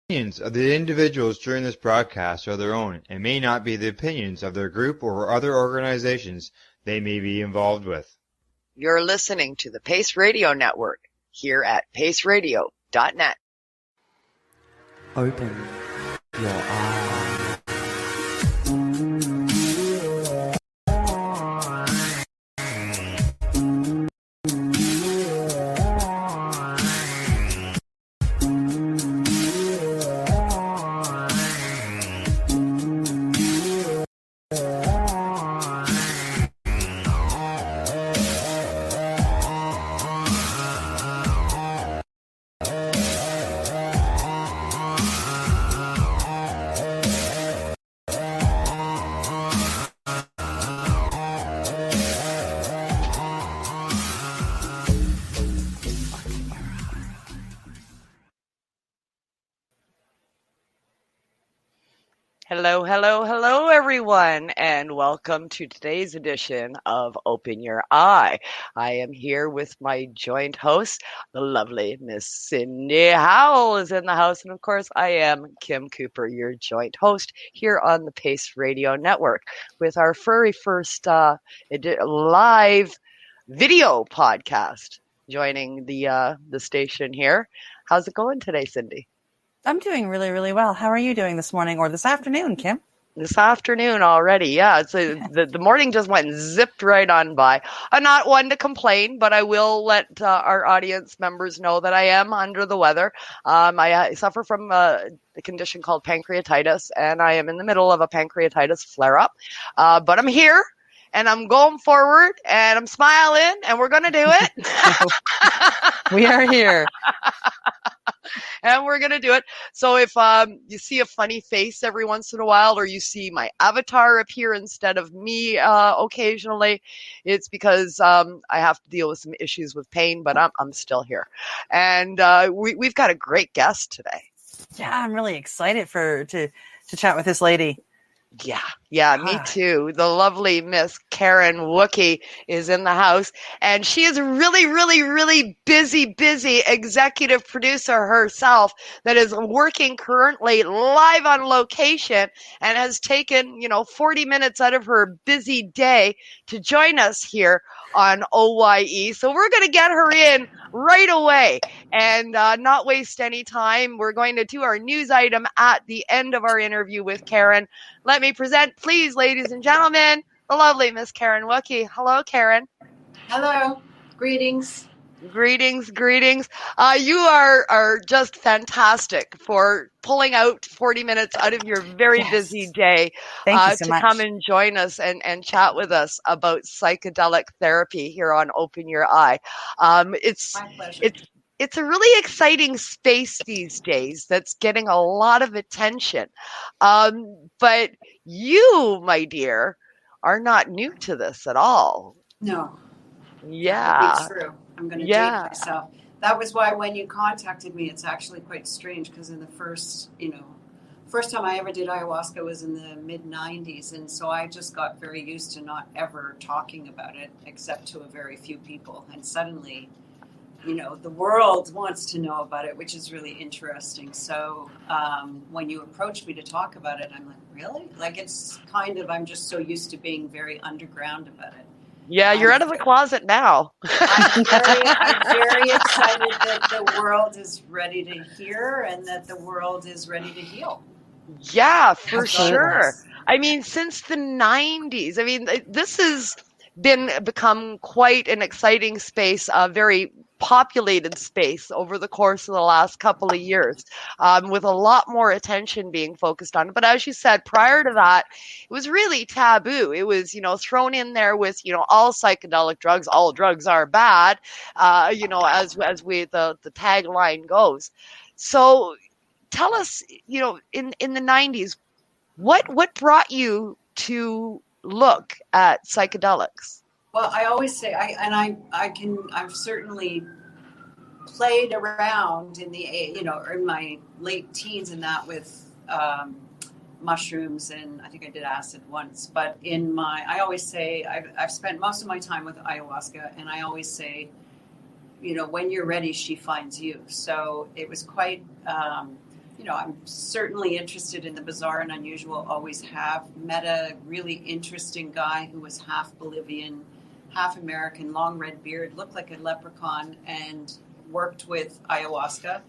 Opinions of the individuals during this broadcast are their own and may not be the opinions of their group or other organizations they may be involved with. You're listening to the Pace Radio Network here at paceradio.net. Open your eyes. Hello, everyone, and welcome to today's edition of Open Your Eye. I am here with my joint host, the lovely Miss Cindy Howell is in the house, and of course, I am Kim Cooper, your joint host here on the Pace Radio Network with our very first live video podcast joining the station here. How's it going today, Cindy? I'm doing really, really well. How are you doing this morning or this afternoon, Kim? This afternoon already, yeah. It's the morning just went and zipped right on by. I'm not one to complain, but I will let our audience members know that I am under the weather. I suffer from a condition called pancreatitis, and I am in the middle of a pancreatitis flare-up. But I'm here, and I'm going forward, and I'm smiling, and we're going to do it. We are here. And we're going to do it. So if you see a funny face every once in a while, or you see my avatar appear instead of me occasionally, it's because I have to deal with some issues with pain, but I'm still here. And we've got a great guest today. Yeah, I'm really excited to chat with this lady. Yeah, me too. The lovely Miss Karen Wookey is in the house, and she is a really, really, really busy executive producer herself that is working currently live on location and has taken, 40 minutes out of her busy day to join us here on OYE. So we're going to get her in right away and not waste any time. We're going to do our news item at the end of our interview with Karen. Let me present, please, ladies and gentlemen, the lovely Miss Karen Wookey. Hello, Karen. Hello. Greetings. Greetings. You are just fantastic for pulling out 40 minutes out of your very busy day to come and join us and chat with us about psychedelic therapy here on Open Your Eye. It's my pleasure. It's a really exciting space these days that's getting a lot of attention. But you, my dear, are not new to this at all. No. Yeah. It's true. I'm going to date myself. That was why when you contacted me, it's actually quite strange because in the first time I ever did ayahuasca was in the mid-90s. And so I just got very used to not ever talking about it except to a very few people. And suddenly, the world wants to know about it, which is really interesting. So when you approached me to talk about it, I'm like, really? Like it's I'm just so used to being very underground about it. Yeah, you're out of the closet now. I'm very excited that the world is ready to hear and that the world is ready to heal. Yeah, for sure. I mean, since the 90s, this has become quite an exciting space, a very populated space over the course of the last couple of years, with a lot more attention being focused on it. But as you said, prior to that, it was really taboo. It was, thrown in there with, all psychedelic drugs, all drugs are bad, as the tagline goes. So tell us, in the 90s, what brought you to look at psychedelics? Well, I always say, I've certainly played around in in my late teens and that with mushrooms, and I think I did acid once. But I always say I've spent most of my time with ayahuasca, and I always say, when you're ready, she finds you. So it was quite I'm certainly interested in the bizarre and unusual, always have. Met a really interesting guy who was half Bolivian, half American, long red beard, looked like a leprechaun, and worked with ayahuasca.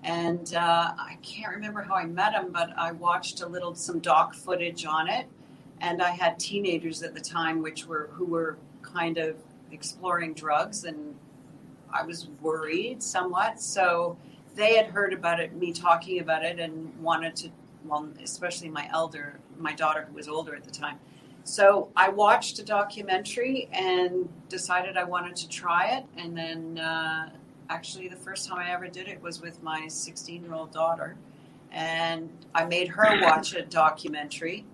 And I can't remember how I met him, but I watched some doc footage on it. And I had teenagers at the time who were kind of exploring drugs, and I was worried somewhat. So they had heard about it, me talking about it, and wanted to, well, especially my daughter who was older at the time. So I watched a documentary and decided I wanted to try it. And then actually the first time I ever did it was with my 16-year-old daughter. And I made her watch a documentary,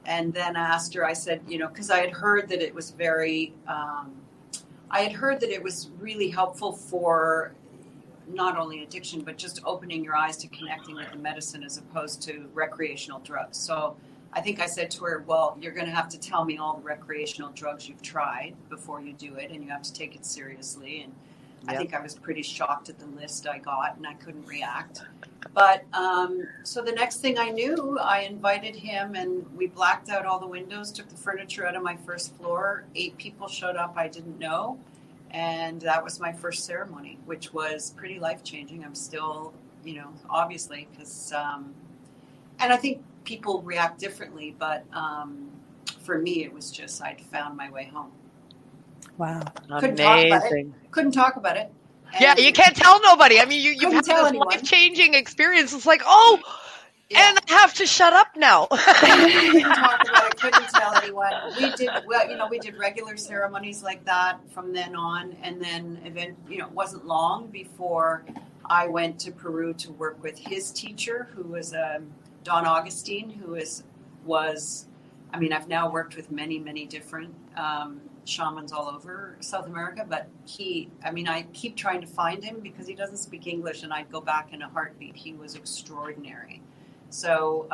and then asked her, I said, because I had heard that it was really helpful for not only addiction, but just opening your eyes to connecting with the medicine as opposed to recreational drugs. So I think I said to her, well, you're going to have to tell me all the recreational drugs you've tried before you do it, and you have to take it seriously. And I think I was pretty shocked at the list I got, and I couldn't react. But so the next thing I knew, I invited him, and we blacked out all the windows, took the furniture out of my first floor. 8 people showed up I didn't know. And that was my first ceremony, which was pretty life-changing. I'm still, obviously, because, and I think people react differently, but for me, it was just, I'd found my way home. Wow. Couldn't talk about it. And you can't tell nobody. I mean, you've had this life-changing experience. It's like, and I have to shut up now. Couldn't talk about it. Couldn't tell anyone. We did regular ceremonies like that from then on, and then it wasn't long before I went to Peru to work with his teacher, who was Don Augustine, who was. I mean, I've now worked with many, many different shamans all over South America, but I keep trying to find him because he doesn't speak English, and I'd go back in a heartbeat. He was extraordinary. So,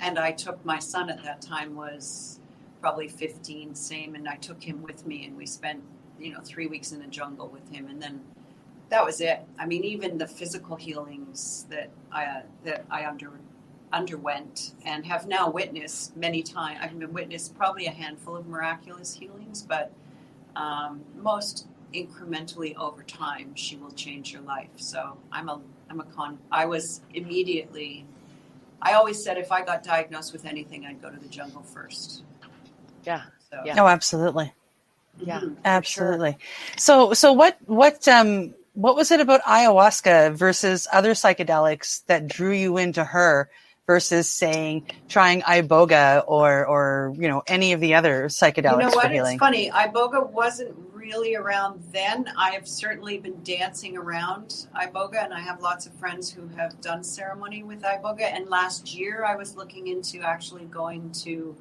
and I took my son at that time was probably 15, same, and I took him with me, and we spent, 3 weeks in the jungle with him, and then that was it. I mean, even the physical healings that I underwent and have now witnessed many times. I've witnessed probably a handful of miraculous healings, but most incrementally over time, she will change your life. So I always said if I got diagnosed with anything, I'd go to the jungle first. Yeah. So. Yeah. Oh, absolutely. Yeah. Absolutely. Sure. So what was it about ayahuasca versus other psychedelics that drew you into her versus trying iboga or any of the other psychedelics? You know what? For healing? It's funny. Iboga wasn't really around then. I have certainly been dancing around iboga, and I have lots of friends who have done ceremony with iboga. And last year, I was looking into actually going to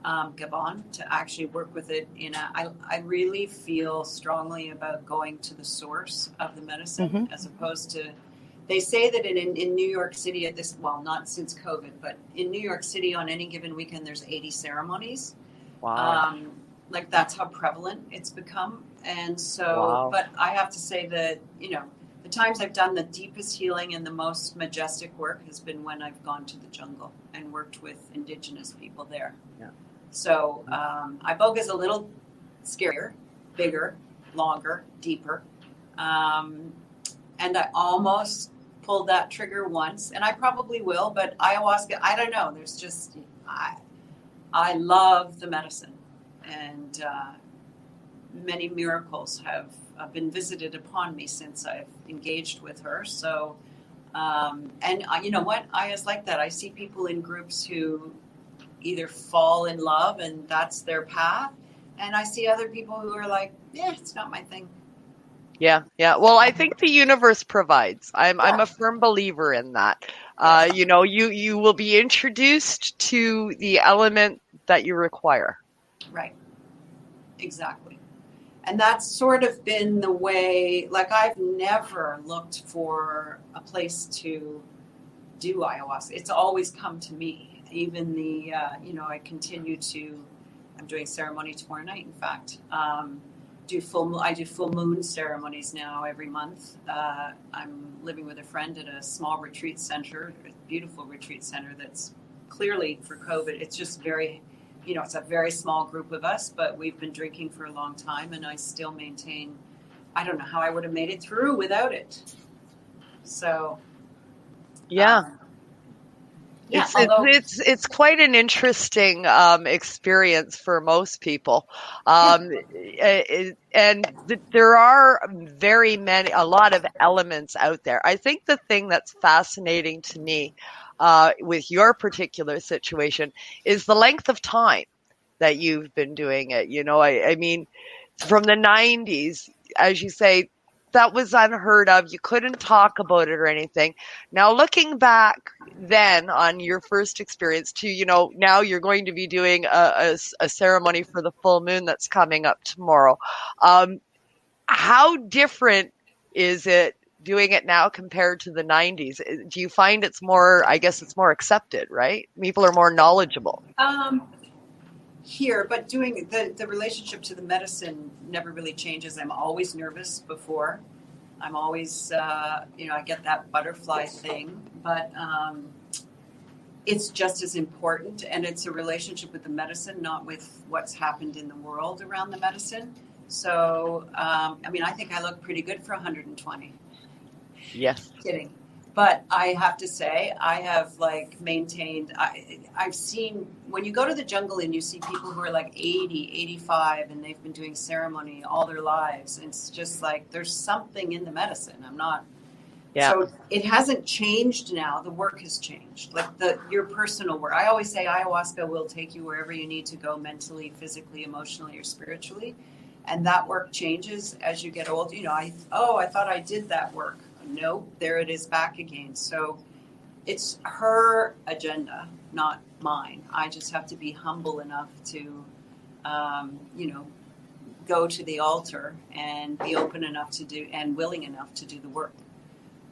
Gabon to actually work with it. I really feel strongly about going to the source of the medicine as opposed to. They say that in New York City not since COVID, but in New York City on any given weekend, there's 80 ceremonies. Wow. That's how prevalent it's become. And so, But I have to say that, the times I've done the deepest healing and the most majestic work has been when I've gone to the jungle and worked with indigenous people there. Yeah. So iboga is a little scarier, bigger, longer, deeper. And I almost pulled that trigger once, and I probably will, but ayahuasca, I don't know. There's just, I love the medicine, and many miracles have been visited upon me since I've engaged with her. So, and you know what? Aya's like that. I see people in groups who either fall in love and that's their path, and I see other people who are like, it's not my thing. Yeah. Well, I think the universe provides. I'm a firm believer in that. You will be introduced to the element that you require. Right. Exactly. And that's sort of been the way, like I've never looked for a place to do ayahuasca. It's always come to me. Even I continue to, I'm doing ceremony tomorrow night, in fact. I do full moon ceremonies now every month. I'm living with a friend at a small retreat center, a beautiful retreat center that's clearly for COVID. It's just very, it's a very small group of us, but we've been drinking for a long time, and I still maintain. I don't know how I would have made it through without it. So, Yeah. yeah. It's quite an interesting experience for most people, and there are a lot of elements out there. I think the thing that's fascinating to me with your particular situation is the length of time that you've been doing it. I mean, from the 90s, as you say, that was unheard of. You couldn't talk about it or anything. Now, looking back then on your first experience to, now you're going to be doing a ceremony for the full moon that's coming up tomorrow. How different is it doing it now compared to the 90s? Do you find it's more accepted, right? People are more knowledgeable. Here, but doing the relationship to the medicine never really changes. I'm always nervous before. I'm always, I get that butterfly thing, but it's just as important, and it's a relationship with the medicine, not with what's happened in the world around the medicine. So, I think I look pretty good for 120. Yes. Kidding. But I have to say, I have maintained, I've seen, when you go to the jungle and you see people who are 80, 85, and they've been doing ceremony all their lives, it's just there's something in the medicine. So it hasn't changed now. The work has changed. Your personal work. I always say ayahuasca will take you wherever you need to go mentally, physically, emotionally, or spiritually. And that work changes as you get old. I thought I did that work. No, there it is back again. So it's her agenda, not mine. I just have to be humble enough to, go to the altar and be open enough to do and willing enough to do the work.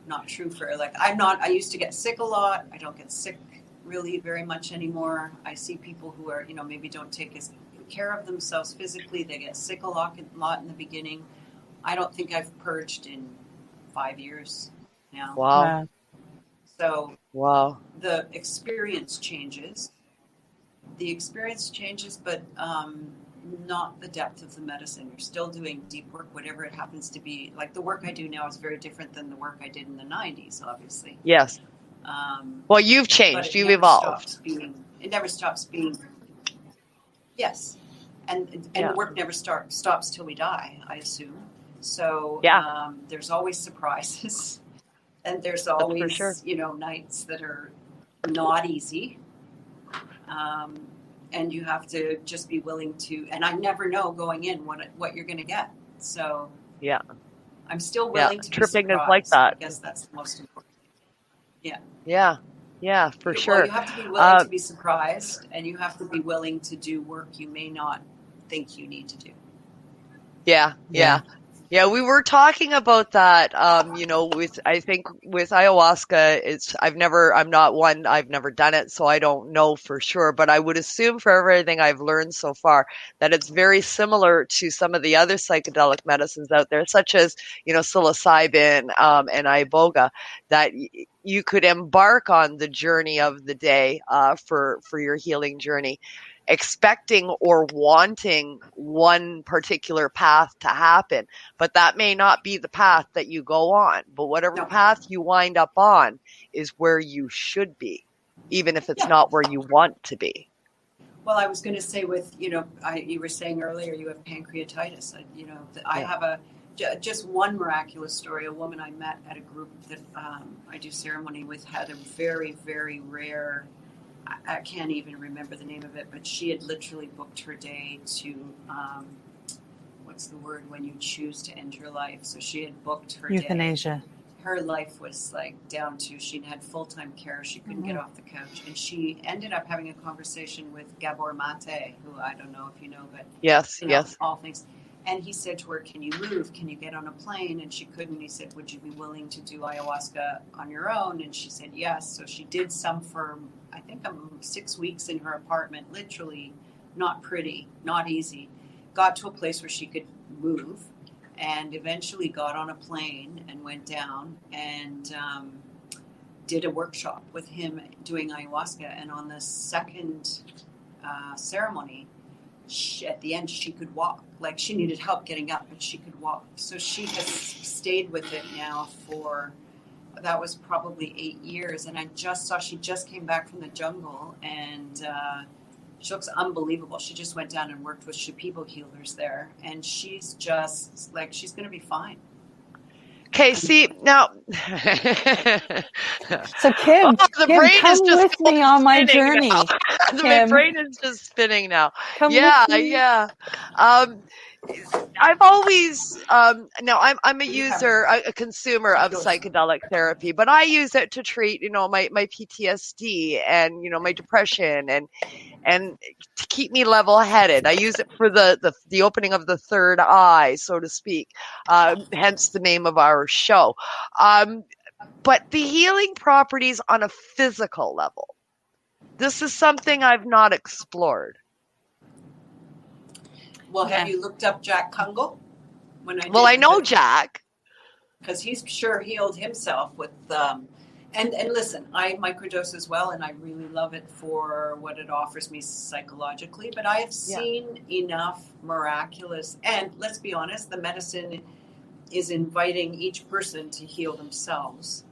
Not true for I used to get sick a lot. I don't get sick really very much anymore. I see people who are, maybe don't take as care of themselves physically. They get sick a lot in the beginning. I don't think I've purged in 5 years now. Wow. So wow. The experience changes, but not the depth of the medicine. You're still doing deep work, whatever it happens to be. The work I do now is very different than the work I did in the 90s, obviously. Yes. Well, you've changed. You've evolved. It never stops being. Yes. And the work never stops till we die, I assume. So there's always surprises, and there's always, nights that are not easy. And you have to just be willing to, and I never know going in what you're going to get. So I'm still willing to tripping be surprised. is like that. I guess that's the most important. Yeah, for sure. Well, you have to be willing to be surprised, and you have to be willing to do work you may not think you need to do. Yeah, we were talking about that, with ayahuasca, I've never done it, so I don't know for sure, but I would assume for everything I've learned so far that it's very similar to some of the other psychedelic medicines out there, such as, psilocybin, and iboga, that you could embark on the journey of the day, for your healing journey, expecting or wanting one particular path to happen, but that may not be the path that you go on. But whatever path you wind up on is where you should be, even if it's not where you want to be. Well, I was going to say with, you were saying earlier you have pancreatitis. I have just one miraculous story. A woman I met at a group that I do ceremony with had a very, very rare, I can't even remember the name of it, but she had literally booked her day to, what's the word when you choose to end your life? So she had booked her euthanasia. Day. Her life was down to, she had full-time care. She couldn't get off the couch. And she ended up having a conversation with Gabor Mate, who I don't know if you know, but yes, all things. And he said to her, can you move? Can you get on a plane? And she couldn't. He said, would you be willing to do ayahuasca on your own? And she said, yes. So she did some for, I think, 6 weeks in her apartment, literally not pretty, not easy. Got to a place where she could move, and eventually got on a plane and went down and did a workshop with him doing ayahuasca. And on the second ceremony, at the end, she could walk. Like, she needed help getting up, but she could walk. So she has stayed with it now for, that was probably 8 years. And I just saw, she just came back from the jungle, and she looks unbelievable. She just went down and worked with Shipibo healers there. And she's just like, she's going to be fine. Okay, see, now. So Kim, the Kim, brain come is just with me on my journey. My Kim. brain is just spinning now. Come Yeah, with me. yeah. I've always now I'm a user, a consumer of psychedelic therapy, but I use it to treat, my PTSD and my depression and to keep me level-headed. I use it for the opening of the third eye, so to speak. Hence the name of our show. But the healing properties on a physical level, this is something I've not explored. Well, have you looked up Jack Kungle? I know Jack. Because he's sure healed himself with, and listen, I microdose as well, and I really love it for what it offers me psychologically, but I have seen enough miraculous, and let's be honest, the medicine is inviting each person to heal themselves.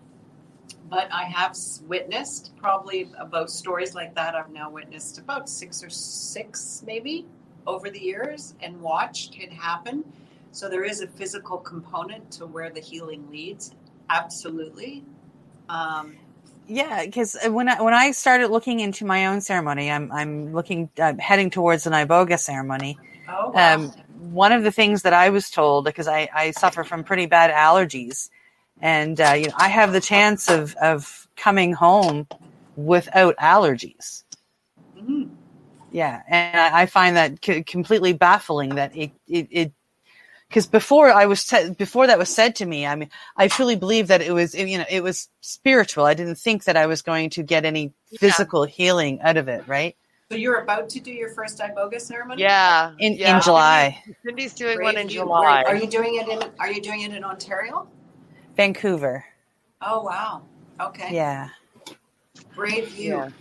But I have witnessed probably about stories like that. I've now witnessed about six maybe over the years and watched it happen. So there is a physical component to where the healing leads. Absolutely. Yeah, because when I started looking into my own ceremony, I'm heading towards an Iboga ceremony. Oh, wow. One of the things that I was told, because I suffer from pretty bad allergies, and I have the chance of coming home without allergies. Mm-hmm. Yeah, and I find that completely baffling. That it because before that was said to me, I mean, I truly believe that it was spiritual. I didn't think that I was going to get any physical healing out of it, right? So you're about to do your first Iboga ceremony? Yeah, in July. Cindy's doing one in July. July. Are you doing it in Ontario? Vancouver. Oh wow. Okay. Yeah. Brave you.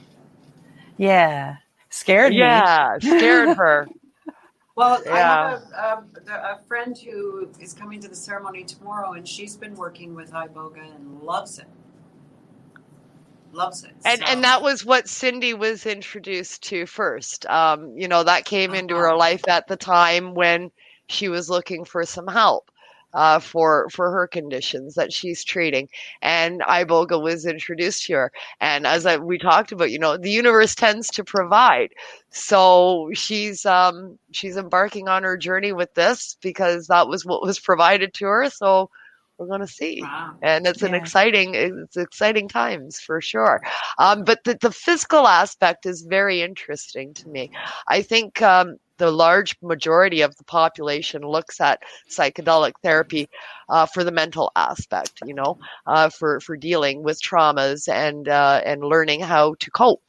Yeah. Scared me. Yeah, scared her. Well, I have a friend who is coming to the ceremony tomorrow, and she's been working with Iboga and loves it. Loves it. And that was what Cindy was introduced to first. That came into her life at the time when she was looking for some help for her conditions that she's treating. And Iboga was introduced to her. And as we talked about, the universe tends to provide. So she's embarking on her journey with this because that was what was provided to her. So we're going to see. Wow. And it's exciting times for sure. But the physical aspect is very interesting to me. I think the large majority of the population looks at psychedelic therapy for the mental aspect, for dealing with traumas and learning how to cope.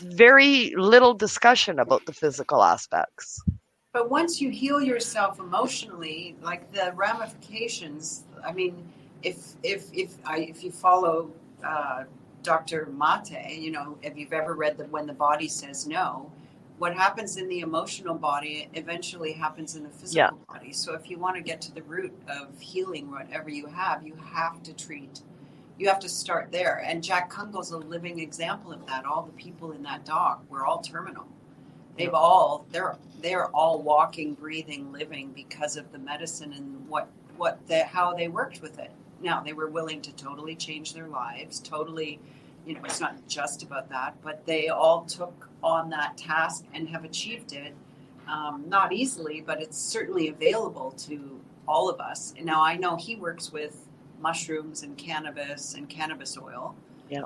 Very little discussion about the physical aspects. But once you heal yourself emotionally, like the ramifications, I mean, if you follow Dr. Mate, if you've ever read When the Body Says No, what happens in the emotional body eventually happens in the physical body. So if you want to get to the root of healing whatever you have to treat. You have to start there. And Jack Kungle's a living example of that. All the people in that dock were all terminal. They're all walking, breathing, living because of the medicine and how they worked with it. Now they were willing to totally change their lives, totally, it's not just about that, but they all took on that task and have achieved it. Not easily, but it's certainly available to all of us. And now I know he works with mushrooms and cannabis oil. Yeah.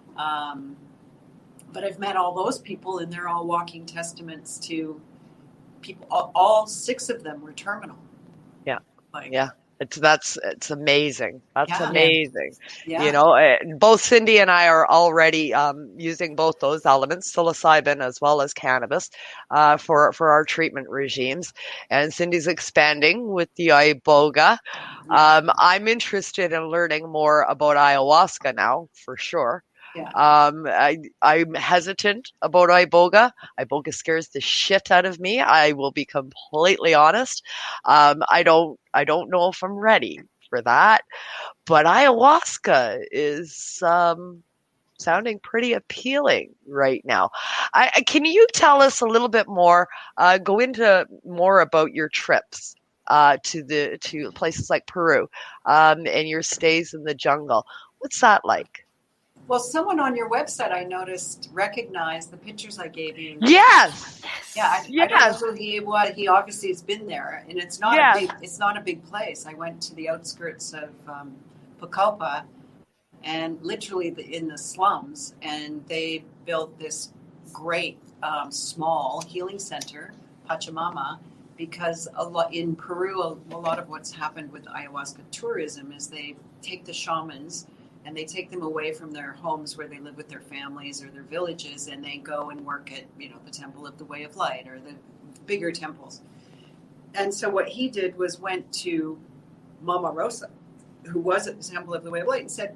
But I've met all those people, and they're all walking testaments to people. All 6 of them were terminal. Yeah. It's amazing. That's Yeah. amazing. Yeah. You know, both Cindy and I are already using both those elements, psilocybin as well as cannabis, for our treatment regimes. And Cindy's expanding with the iboga. I'm interested in learning more about ayahuasca now, for sure. Yeah. I'm hesitant about iboga. Iboga scares the shit out of me. I will be completely honest. I don't know if I'm ready for that, but ayahuasca is sounding pretty appealing right now. Can you tell us a little bit more? Go into more about your trips to places like Peru, and your stays in the jungle. What's that like? Well, someone on your website I noticed recognized the pictures I gave you. Yes. Yeah, I don't know who he was. He obviously has been there, and it's not a big place. I went to the outskirts of Pucallpa, and literally in the slums, and they built this great small healing center, Pachamama, because in Peru, a lot of what's happened with ayahuasca tourism is they take the shamans and they take them away from their homes where they live with their families or their villages, and they go and work at, the Temple of the Way of Light or the bigger temples. And so what he did was went to Mama Rosa, who was at the Temple of the Way of Light, and said,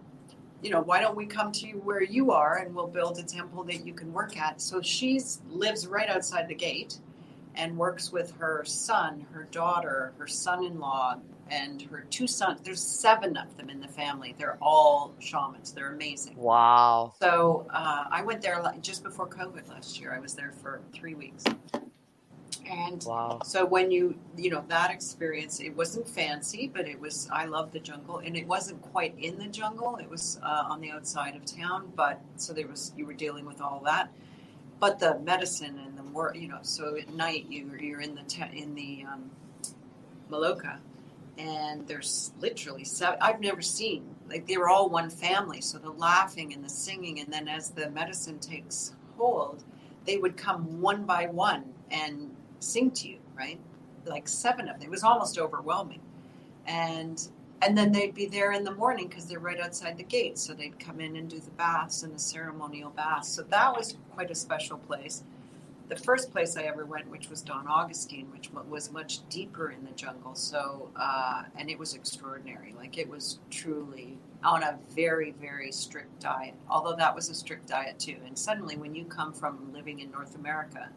why don't we come to you where you are, and we'll build a temple that you can work at. So she lives right outside the gate and works with her son, her daughter, her son-in-law, and her two sons. There's 7 of them in the family. They're all shamans. They're amazing. Wow. So I went there just before COVID last year. I was there for 3 weeks. And so when that experience, it wasn't fancy, but I loved the jungle, and it wasn't quite in the jungle. It was on the outside of town, but so you were dealing with all that. But the medicine and the work, so at night you're in the Maloka, and there's literally 7. I've never seen, they were all one family. So the laughing and the singing, and then as the medicine takes hold, they would come one by one and sing to you, right? Like 7 of them. It was almost overwhelming. And then they'd be there in the morning because they're right outside the gate. So they'd come in and do the baths and the ceremonial baths. So that was quite a special place. The first place I ever went, which was Don Augustine, which was much deeper in the jungle. So, and it was extraordinary. Like, it was truly on a very, very strict diet, although that was a strict diet too. And suddenly when you come from living in North America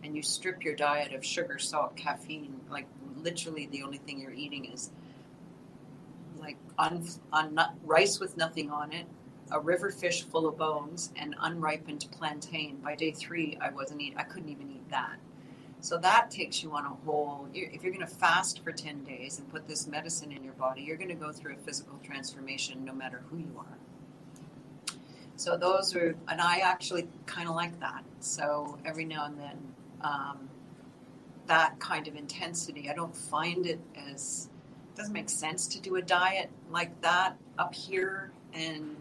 and you strip your diet of sugar, salt, caffeine, like literally the only thing you're eating is like rice with nothing on it, a river fish full of bones, and unripened plantain. By day 3, I couldn't even eat that. So that takes you on a whole, if you're going to fast for 10 days and put this medicine in your body, you're going to go through a physical transformation no matter who you are. So those are, and I actually kind of like that. So every now and then, that kind of intensity, I don't find it doesn't make sense to do a diet like that up here and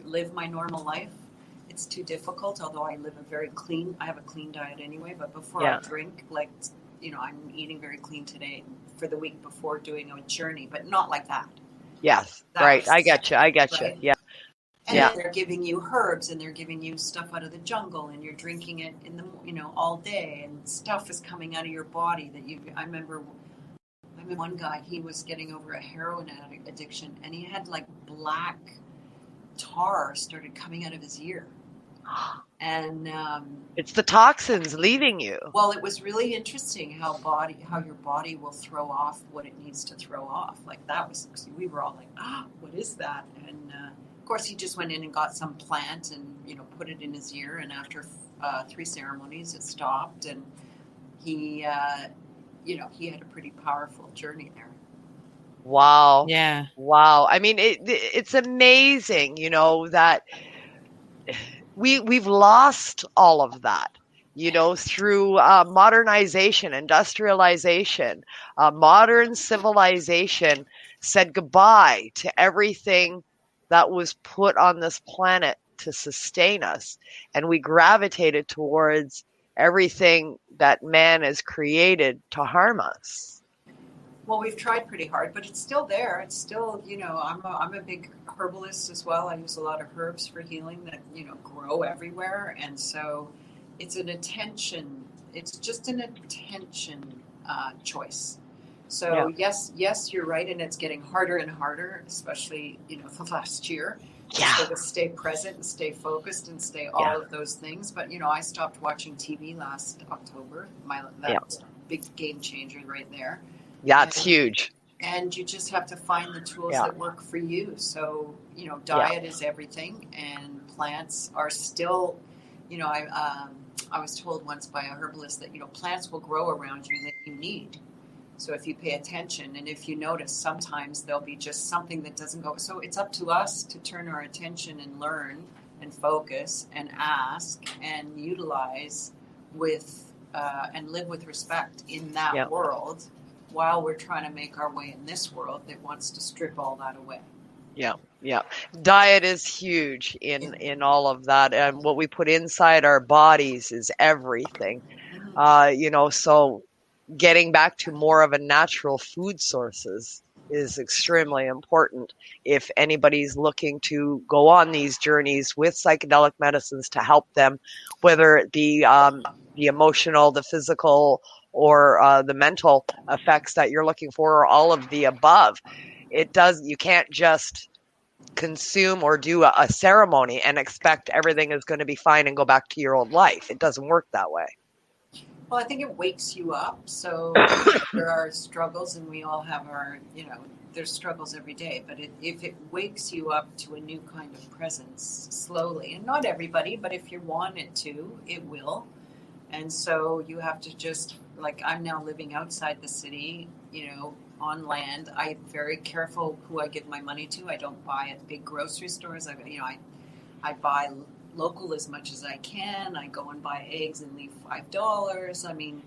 live my normal life. It's too difficult, although I have a clean diet anyway, but before I drink, I'm eating very clean today for the week before doing a journey, but not like that. Yes, right. I get you. Right? Yeah. And they're giving you herbs, and they're giving you stuff out of the jungle, and you're drinking it in the, all day, and stuff is coming out of your body that I remember one guy, he was getting over a heroin addiction, and he had like black tar started coming out of his ear. And it's the toxins leaving you. Well, it was really interesting how your body will throw off what it needs to throw off. Like that was, we were all like, what is that? And of course, he just went in and got some plant and put it in his ear. And after 3 ceremonies, it stopped. And he he had a pretty powerful journey there. Wow. Yeah. Wow. I mean, it's amazing, that we've lost all of that, through modernization, industrialization, modern civilization said goodbye to everything that was put on this planet to sustain us. And we gravitated towards everything that man has created to harm us. Well, we've tried pretty hard, but it's still there. It's still, I'm a big herbalist as well. I use a lot of herbs for healing that, grow everywhere. And so it's an attention, it's just an attention choice. So yes, you're right. And it's getting harder and harder, especially, the last year. Yeah. So to stay present and stay focused and stay all of those things. But, I stopped watching TV last October. That was a big game changer right there. Yeah, it's huge. And you just have to find the tools that work for you. So, diet is everything, and plants are still, I was told once by a herbalist that, plants will grow around you that you need. So if you pay attention and if you notice, sometimes there'll be just something that doesn't go. So it's up to us to turn our attention and learn and focus and ask and utilize with and live with respect in that world, while we're trying to make our way in this world that wants to strip all that away. Yeah. Diet is huge in all of that. And what we put inside our bodies is everything. So getting back to more of a natural food sources is extremely important if anybody's looking to go on these journeys with psychedelic medicines to help them, whether it be the emotional, the physical, or the mental effects that you're looking for, or all of the above. You can't just consume or do a ceremony and expect everything is going to be fine and go back to your old life. It doesn't work that way. Well, I think it wakes you up. So there are struggles, and we all have our, there's struggles every day. But if it wakes you up to a new kind of presence slowly, and not everybody, but if you want it to, it will. And so you have to just, like, I'm now living outside the city, on land. I'm very careful who I give my money to. I don't buy at big grocery stores. I buy local as much as I can. I go and buy eggs and leave $5. I mean,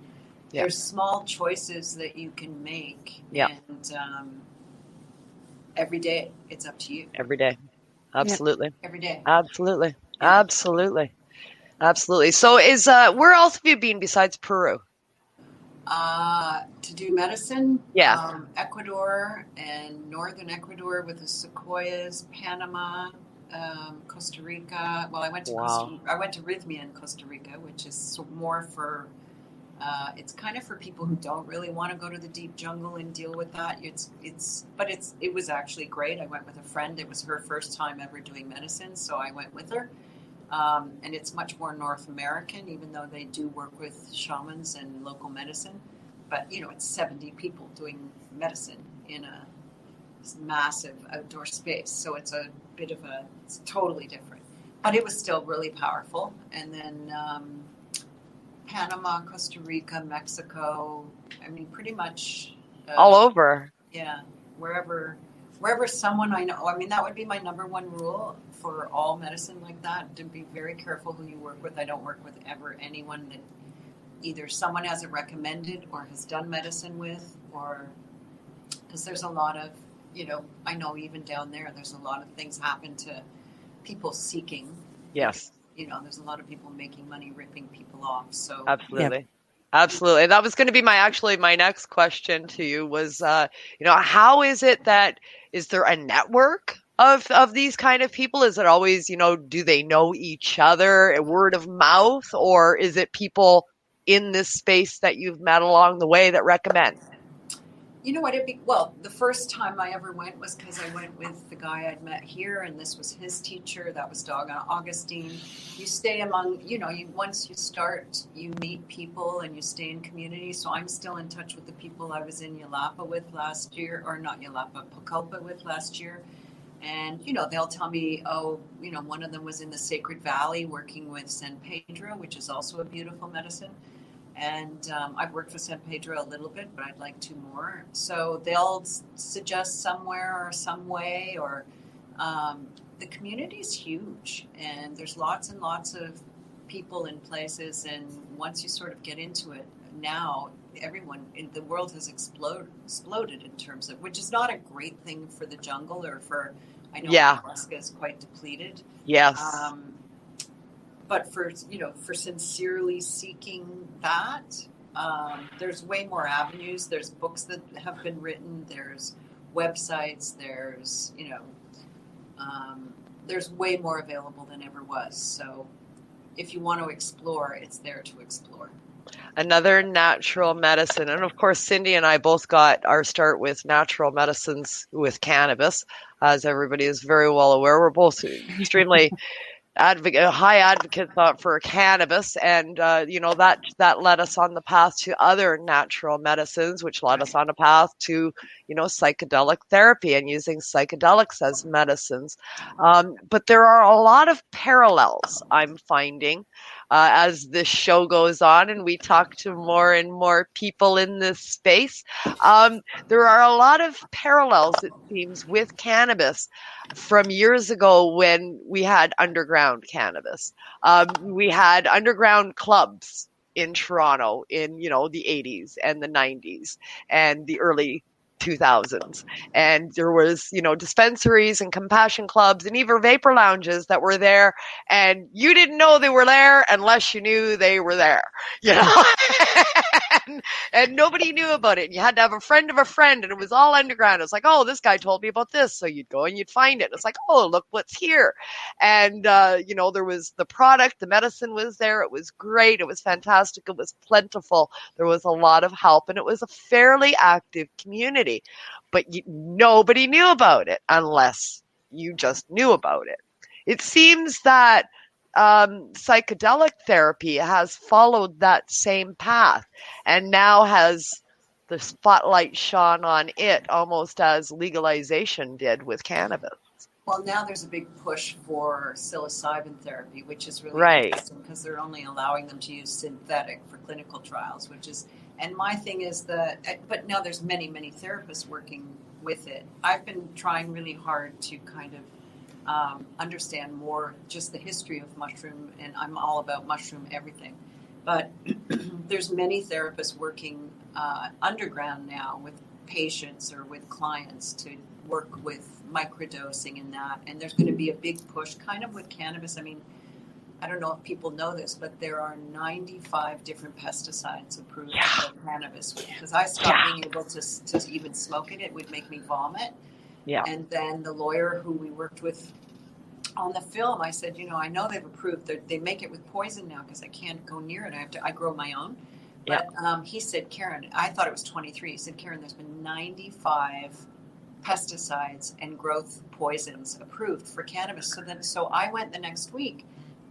there's small choices that you can make. Yeah. And every day, it's up to you. Every day. Absolutely. Every day. Absolutely. Absolutely. Absolutely. So where else have you been besides Peru? To do medicine? Yeah. Ecuador and northern Ecuador with the sequoias, Panama, Costa Rica. Well, I went to I went to Rhythmia in Costa Rica, which is more for it's kind of for people who don't really want to go to the deep jungle and deal with that. It was actually great. I went with a friend. It was her first time ever doing medicine, so I went with her. And it's much more North American, even though they do work with shamans and local medicine. But, it's 70 people doing medicine in a massive outdoor space. So it's it's totally different. But it was still really powerful. And then Panama, Costa Rica, Mexico, I mean, pretty much. All over. Yeah, wherever someone I know. I mean, that would be my number one rule for all medicine like that, to be very careful who you work with. I don't work with anyone that either someone hasn't recommended or has done medicine with, or because there's a lot of, I know even down there's a lot of things happen to people seeking. Yes. There's a lot of people making money ripping people off. So absolutely. Yeah. Absolutely. That was going to be my next question to you was, how is it is there a network of these kind of people? Is it always, do they know each other, word of mouth, or is it people in this space that you've met along the way that recommend? You know what? The first time I ever went was because I went with the guy I'd met here, and this was his teacher. That was Augustine. You stay among, once you start, you meet people and you stay in community. So I'm still in touch with the people I was in Yalapa with last year, or not Yalapa, Pucallpa with last year. And, they'll tell me, one of them was in the Sacred Valley working with San Pedro, which is also a beautiful medicine. And I've worked with San Pedro a little bit, but I'd like to more. So they'll suggest somewhere or some way, or the community is huge, and there's lots and lots of people in places. And once you sort of get into it, now everyone in the world has exploded in terms of, which is not a great thing for the jungle or for, I know Ayahuasca is quite depleted. Yes. But for sincerely seeking that, there's way more avenues. There's books that have been written. There's websites. There's, there's way more available than ever was. So if you want to explore, it's there to explore. Another natural medicine. And of course, Cindy and I both got our start with natural medicines with cannabis. As everybody is very well aware, we're both extremely high advocates for cannabis, and that led us on the path to other natural medicines, which led us on a path to psychedelic therapy and using psychedelics as medicines. But there are a lot of parallels I'm finding as this show goes on and we talk to more and more people in this space. There are a lot of parallels, it seems, with cannabis from years ago when we had underground cannabis. We had underground clubs in Toronto in, the 80s and the 90s and the early 2000s. And there was, dispensaries and compassion clubs and even vapor lounges that were there. And you didn't know they were there unless you knew they were there, and nobody knew about it. And you had to have a friend of a friend, and it was all underground. It was like, oh, this guy told me about this. So you'd go and you'd find it. It's like, oh, look what's here. And, there was the product, the medicine was there. It was great. It was fantastic. It was plentiful. There was a lot of help, and it was a fairly active community. But nobody knew about it unless you just knew about it. It seems that psychedelic therapy has followed that same path and now has the spotlight shone on it almost as legalization did with cannabis. Well, now there's a big push for psilocybin therapy, which is really right, interesting because they're only allowing them to use synthetic for clinical trials, and my thing is but now there's many, many therapists working with it. I've been trying really hard to kind of understand more just the history of mushroom, and I'm all about mushroom everything. But there's many therapists working underground now with patients or with clients to work with microdosing and that. And there's going to be a big push kind of with cannabis. I mean, I don't know if people know this, but there are 95 different pesticides approved for cannabis. Because I stopped being able to even smoke it. It would make me vomit. Yeah. And then the lawyer who we worked with on the film, I said, I know they've approved, they make it with poison now because I can't go near it. I grow my own. But he said, Karen, I thought it was 23. He said, Karen, there's been 95 pesticides and growth poisons approved for cannabis. So I went the next week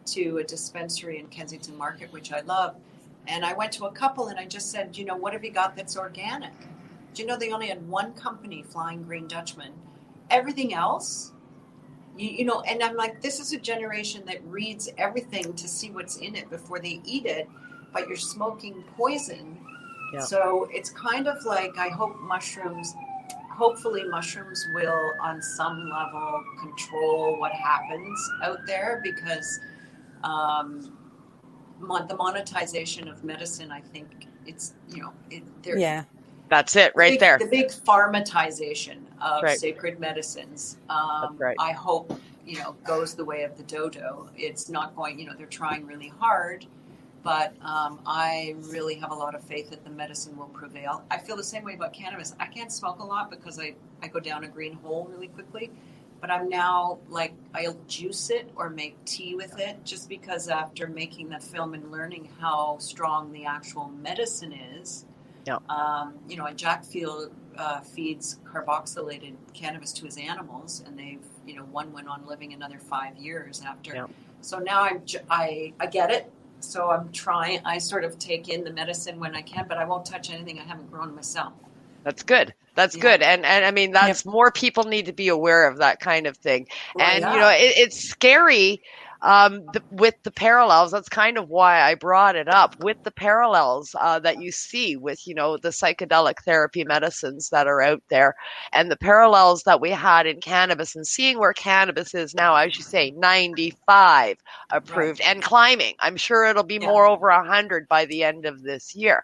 to a dispensary in Kensington Market, which I love. And I went to a couple and I just said, what have you got that's organic? Do you know they only had one company, Flying Green Dutchman? Everything else, and I'm like, this is a generation that reads everything to see what's in it before they eat it, but you're smoking poison. Yeah. So it's kind of like, I hope hopefully mushrooms will on some level control what happens out there, because the monetization of medicine, I think it's, that's it right there. The big pharmatization of sacred medicines, I hope, goes the way of the dodo. It's not going, they're trying really hard, but I really have a lot of faith that the medicine will prevail. I feel the same way about cannabis. I can't smoke a lot because I go down a green hole really quickly, but I'm now like, I'll juice it or make tea with it, just because after making the film and learning how strong the actual medicine is, and Jack feeds carboxylated cannabis to his animals, and they've, one went on living another 5 years after. Yep. So now I get it. So I'm trying, I sort of take in the medicine when I can, but I won't touch anything I haven't grown myself. That's good. That's good. And I mean, that's more people need to be aware of that kind of thing. Well, and, it's scary with the parallels. That's kind of why I brought it up, with the parallels that you see with, the psychedelic therapy medicines that are out there, and the parallels that we had in cannabis, and seeing where cannabis is now, as you say, 95 approved and climbing. I'm sure it'll be more over 100 by the end of this year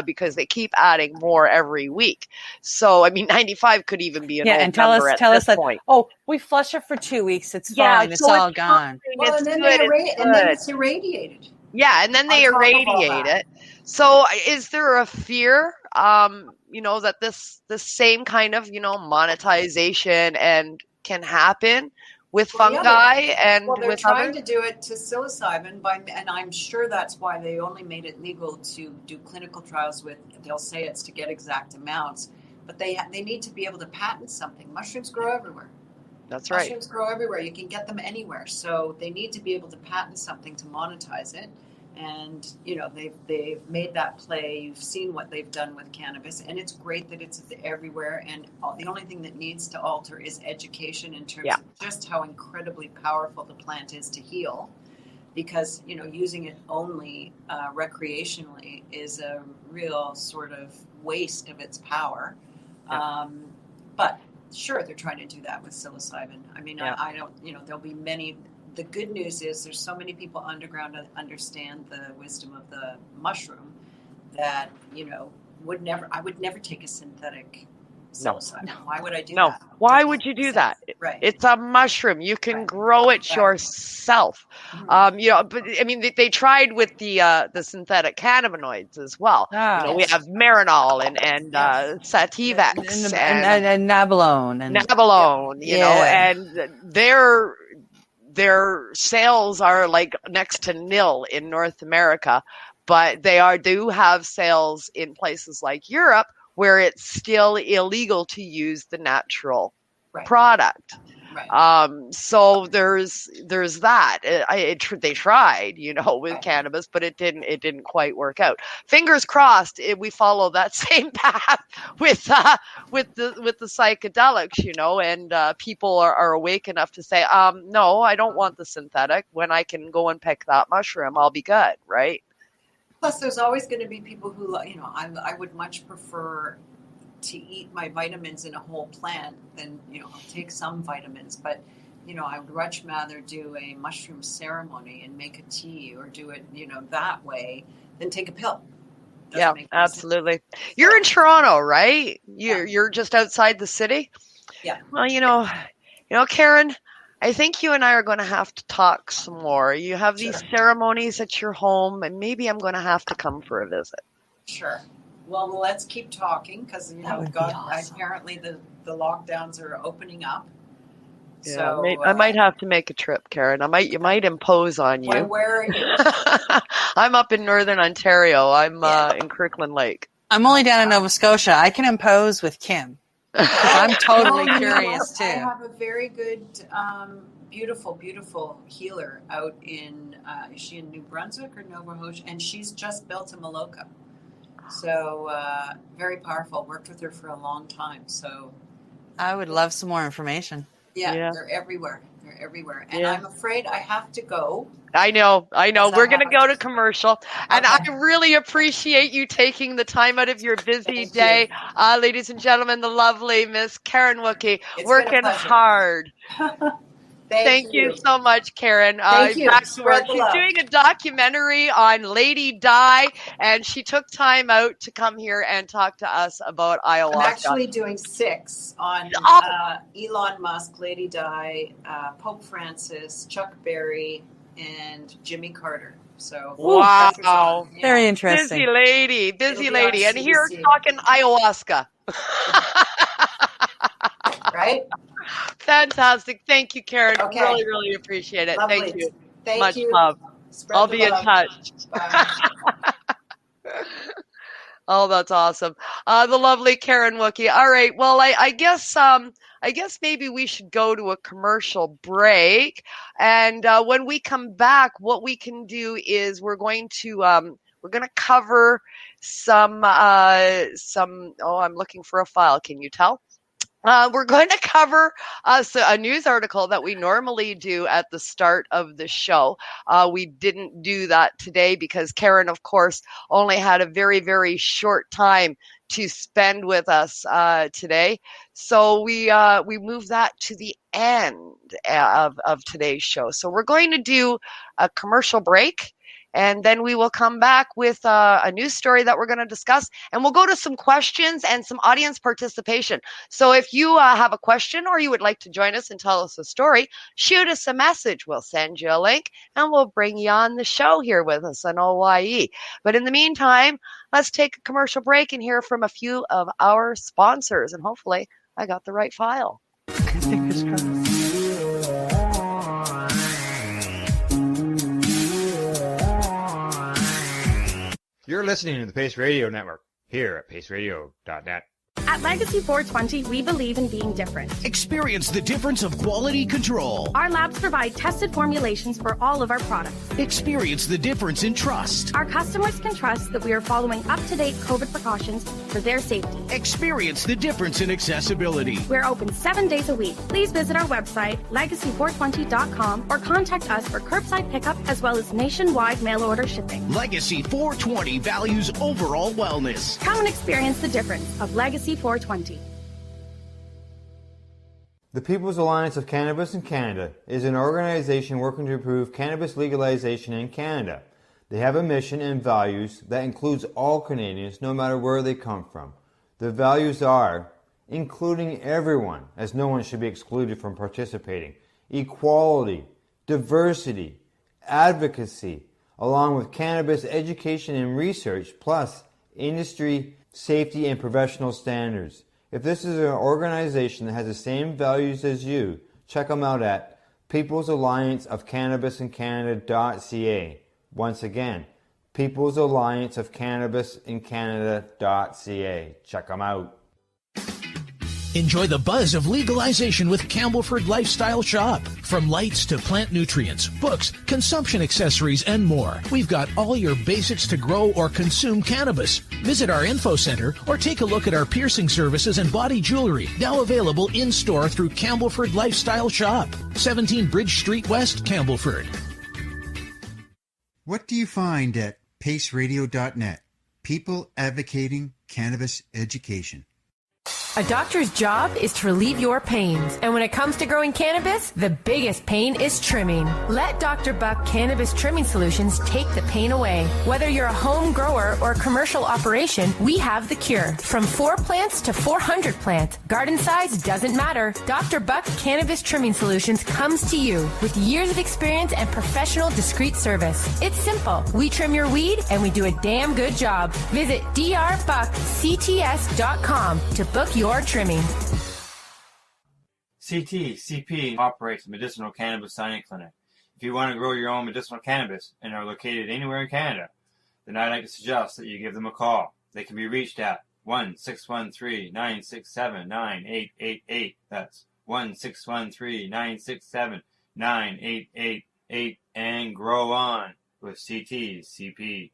because they keep adding more every week. So, I mean, 95 could even be an old and tell number us at this that, point. we flush it for 2 weeks. It's fine. It's all gone. Well, and then it's irradiated. Yeah, and then they On top of all irradiate that. it. So is there a fear, that this same kind of, monetization and can happen with Well, yeah, fungi and they're with trying others? to do it to psilocybin and I'm sure that's why they only made it legal to do clinical trials with. They'll say it's to get exact amounts, but they need to be able to patent something. Mushrooms grow everywhere. That's right. Mushrooms grow everywhere. You can get them anywhere. So they need to be able to patent something to monetize it. And they've made that play. You've seen what they've done with cannabis, and it's great that it's everywhere. And the only thing that needs to alter is education in terms of just how incredibly powerful the plant is to heal. Because using it only recreationally is a real sort of waste of its power. But sure, they're trying to do that with psilocybin. I mean, I don't. There'll be many. The good news is there's so many people underground that understand the wisdom of the mushroom that I would never take a synthetic psilocybin. No. Why would I do that? Why would you do that? Right. It's a mushroom. You can grow it yourself. Mm-hmm. But I mean, they tried with the synthetic cannabinoids as well. We have Marinol and Sativex and Nabalone and Nabalone. And their sales are like next to nil in North America, but they do have sales in places like Europe where it's still illegal to use the natural product. Right. So there's that. They tried, with cannabis, but it didn't quite work out. Fingers crossed, we follow that same path with the psychedelics, and people are awake enough to say, no, I don't want the synthetic. When I can go and pick that mushroom, I'll be good, right? Plus, there's always going to be people who, I would much prefer to eat my vitamins in a whole plant than, I'll take some vitamins, but, I would much rather do a mushroom ceremony and make a tea or do it, that way than take a pill. Yeah, absolutely. You're in Toronto, right? You're just outside the city? Yeah. Well, Karen, I think you and I are going to have to talk some more. You have these ceremonies at your home, and maybe I'm going to have to come for a visit. Sure. Well, let's keep talking because apparently the lockdowns are opening up. Yeah, so I might have to make a trip, Karen. You might impose on you. Where are you? I'm up in Northern Ontario. I'm in Kirkland Lake. I'm only down in Nova Scotia. I can impose with Kim. I'm totally curious too. I have a very good, beautiful, beautiful healer out in. Is she in New Brunswick or Nova Scotia? And she's just built a Maloka. So very powerful. Worked with her for a long time. So I would love some more information. Yeah. They're everywhere. And I'm afraid I have to go. I know. We're going to go to commercial. And I really appreciate you taking the time out of your busy day. Ladies and gentlemen, the lovely Miss Karen Wookey, working hard. Thank you so much, Karen. Thank you. Back to work. She's doing a documentary on Lady Di, and she took time out to come here and talk to us about ayahuasca. I'm actually doing 6 on Elon Musk, Lady Di, Pope Francis, Chuck Berry, and Jimmy Carter. So wow, very interesting. Busy lady, and here talking ayahuasca. Right? Fantastic. Thank you, Karen. Okay. Really, really appreciate it. Lovely. Thank you. Thank you. Love. I'll be in touch. Bye. Oh, that's awesome. The lovely Karen Wookey. All right. Well, I guess maybe we should go to a commercial break. And when we come back, what we can do is we're going to cover some I'm looking for a file. Can you tell? We're going to cover a news article that we normally do at the start of the show. We didn't do that today because Karen, of course, only had a very, very short time to spend with us today. So we moved that to the end of today's show. So we're going to do a commercial break. And then we will come back with a news story that we're going to discuss. And we'll go to some questions and some audience participation. So if you have a question or you would like to join us and tell us a story, shoot us a message. We'll send you a link and we'll bring you on the show here with us on OYE. But in the meantime, let's take a commercial break and hear from a few of our sponsors. And hopefully I got the right file. Fingers crossed. You're listening to the Pace Radio Network here at paceradio.net. At Legacy 420, we believe in being different. Experience the difference of quality control. Our labs provide tested formulations for all of our products. Experience the difference in trust. Our customers can trust that we are following up-to-date COVID precautions for their safety. Experience the difference in accessibility. We're open 7 days a week. Please visit our website, legacy420.com, or contact us for curbside pickup as well as nationwide mail order shipping. Legacy 420 values overall wellness. Come and experience the difference of Legacy 420. The People's Alliance of Cannabis in Canada is an organization working to improve cannabis legalization in Canada. They have a mission and values that includes all Canadians, no matter where they come from. The values are including everyone, as no one should be excluded from participating, equality, diversity, advocacy, along with cannabis education and research, plus industry, safety, and professional standards. If this is an organization that has the same values as you, check them out at peoplesallianceofcannabisincanada.ca. Once again, peoplesallianceofcannabisincanada.ca. Check them out. Enjoy the buzz of legalization with Campbellford Lifestyle Shop. From lights to plant nutrients, books, consumption accessories, and more. We've got all your basics to grow or consume cannabis. Visit our info center or take a look at our piercing services and body jewelry, now available in-store through Campbellford Lifestyle Shop. 17 Bridge Street West, Campbellford. What do you find at paceradio.net? People advocating cannabis education. A doctor's job is to relieve your pains. And when it comes to growing cannabis, the biggest pain is trimming. Let Dr. Buck Cannabis Trimming Solutions take the pain away. Whether you're a home grower or a commercial operation, we have the cure. From 4 plants to 400 plants, garden size doesn't matter. Dr. Buck Cannabis Trimming Solutions comes to you with years of experience and professional discreet service. It's simple. We trim your weed and we do a damn good job. Visit drbuckcts.com to book your trimming. CP operates a medicinal cannabis signing clinic. If you want to grow your own medicinal cannabis and are located anywhere in Canada, then I'd like to suggest that you give them a call. They can be reached at 1-613-967-9888. That's 1-613-967-9888. And grow on with CP.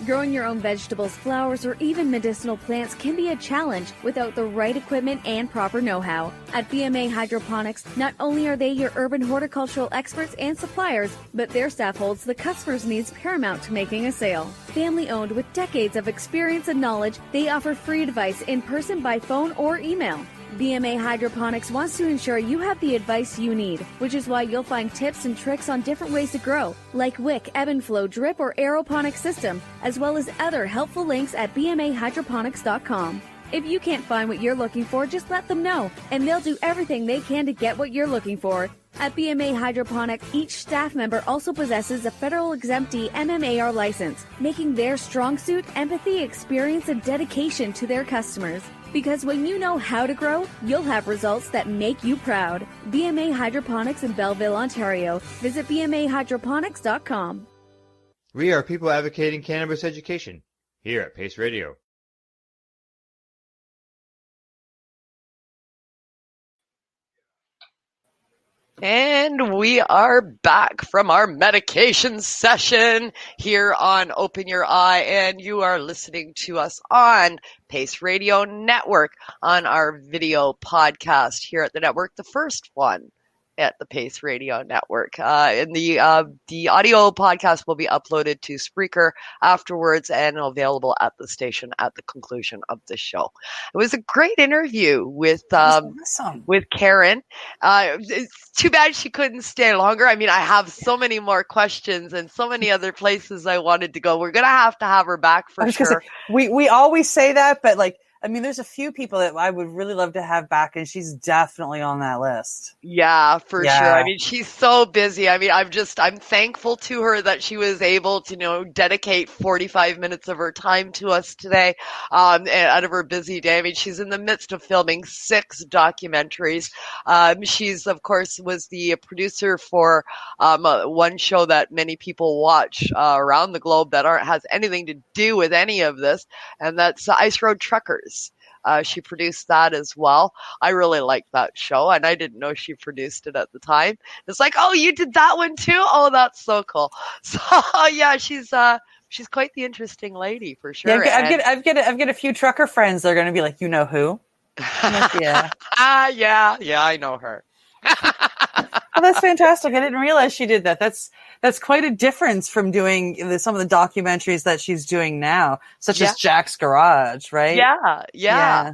Growing your own vegetables, flowers, or even medicinal plants can be a challenge without the right equipment and proper know-how. At BMA Hydroponics, not only are they your urban horticultural experts and suppliers, but their staff holds the customer's needs paramount to making a sale. Family-owned with decades of experience and knowledge, they offer free advice in person, by phone, or email. BMA Hydroponics wants to ensure you have the advice you need, which is why you'll find tips and tricks on different ways to grow, like wick, ebb and flow, drip, or aeroponics system, as well as other helpful links at bmahydroponics.com. If you can't find what you're looking for, just let them know, and they'll do everything they can to get what you're looking for. At BMA Hydroponic, each staff member also possesses a federal exemptee MMAR license, making their strong suit empathy, experience, and dedication to their customers. Because when you know how to grow, you'll have results that make you proud. BMA Hydroponics in Belleville, Ontario. Visit bmahydroponics.com. We are people advocating cannabis education here at Pace Radio. And we are back from our medication session here on Open Your Eye, and you are listening to us on Pace Radio Network on our video podcast here at the network, the first one at the Pace Radio Network. And the audio podcast will be uploaded to Spreaker afterwards and available at the station at the conclusion of the show. It was a great interview with awesome. With Karen. It's too bad she couldn't stay longer. I mean, I have so many more questions and so many other places I wanted to go. We're gonna have to have her back for sure. We always say that, but like, I mean, there's a few people that I would really love to have back, and she's definitely on that list. Yeah, for sure. I mean, she's so busy. I mean, I'm thankful to her that she was able to, dedicate 45 minutes of her time to us today, out of her busy day. I mean, she's in the midst of filming 6 documentaries. She's, of course, was the producer for one show that many people watch around the globe that has anything to do with any of this, and that's Ice Road Truckers. She produced that as well. I really liked that show, and I didn't know she produced it at the time. It's like, oh, you did that one too? Oh, that's so cool. So yeah, she's quite the interesting lady for sure. Yeah, I've got a few trucker friends that are going to be like, you know who? Like, yeah. Yeah, I know her. Oh, that's fantastic. I didn't realize she did that. That's quite a difference from doing some of the documentaries that she's doing now, such as Jack's Garage, right? Yeah.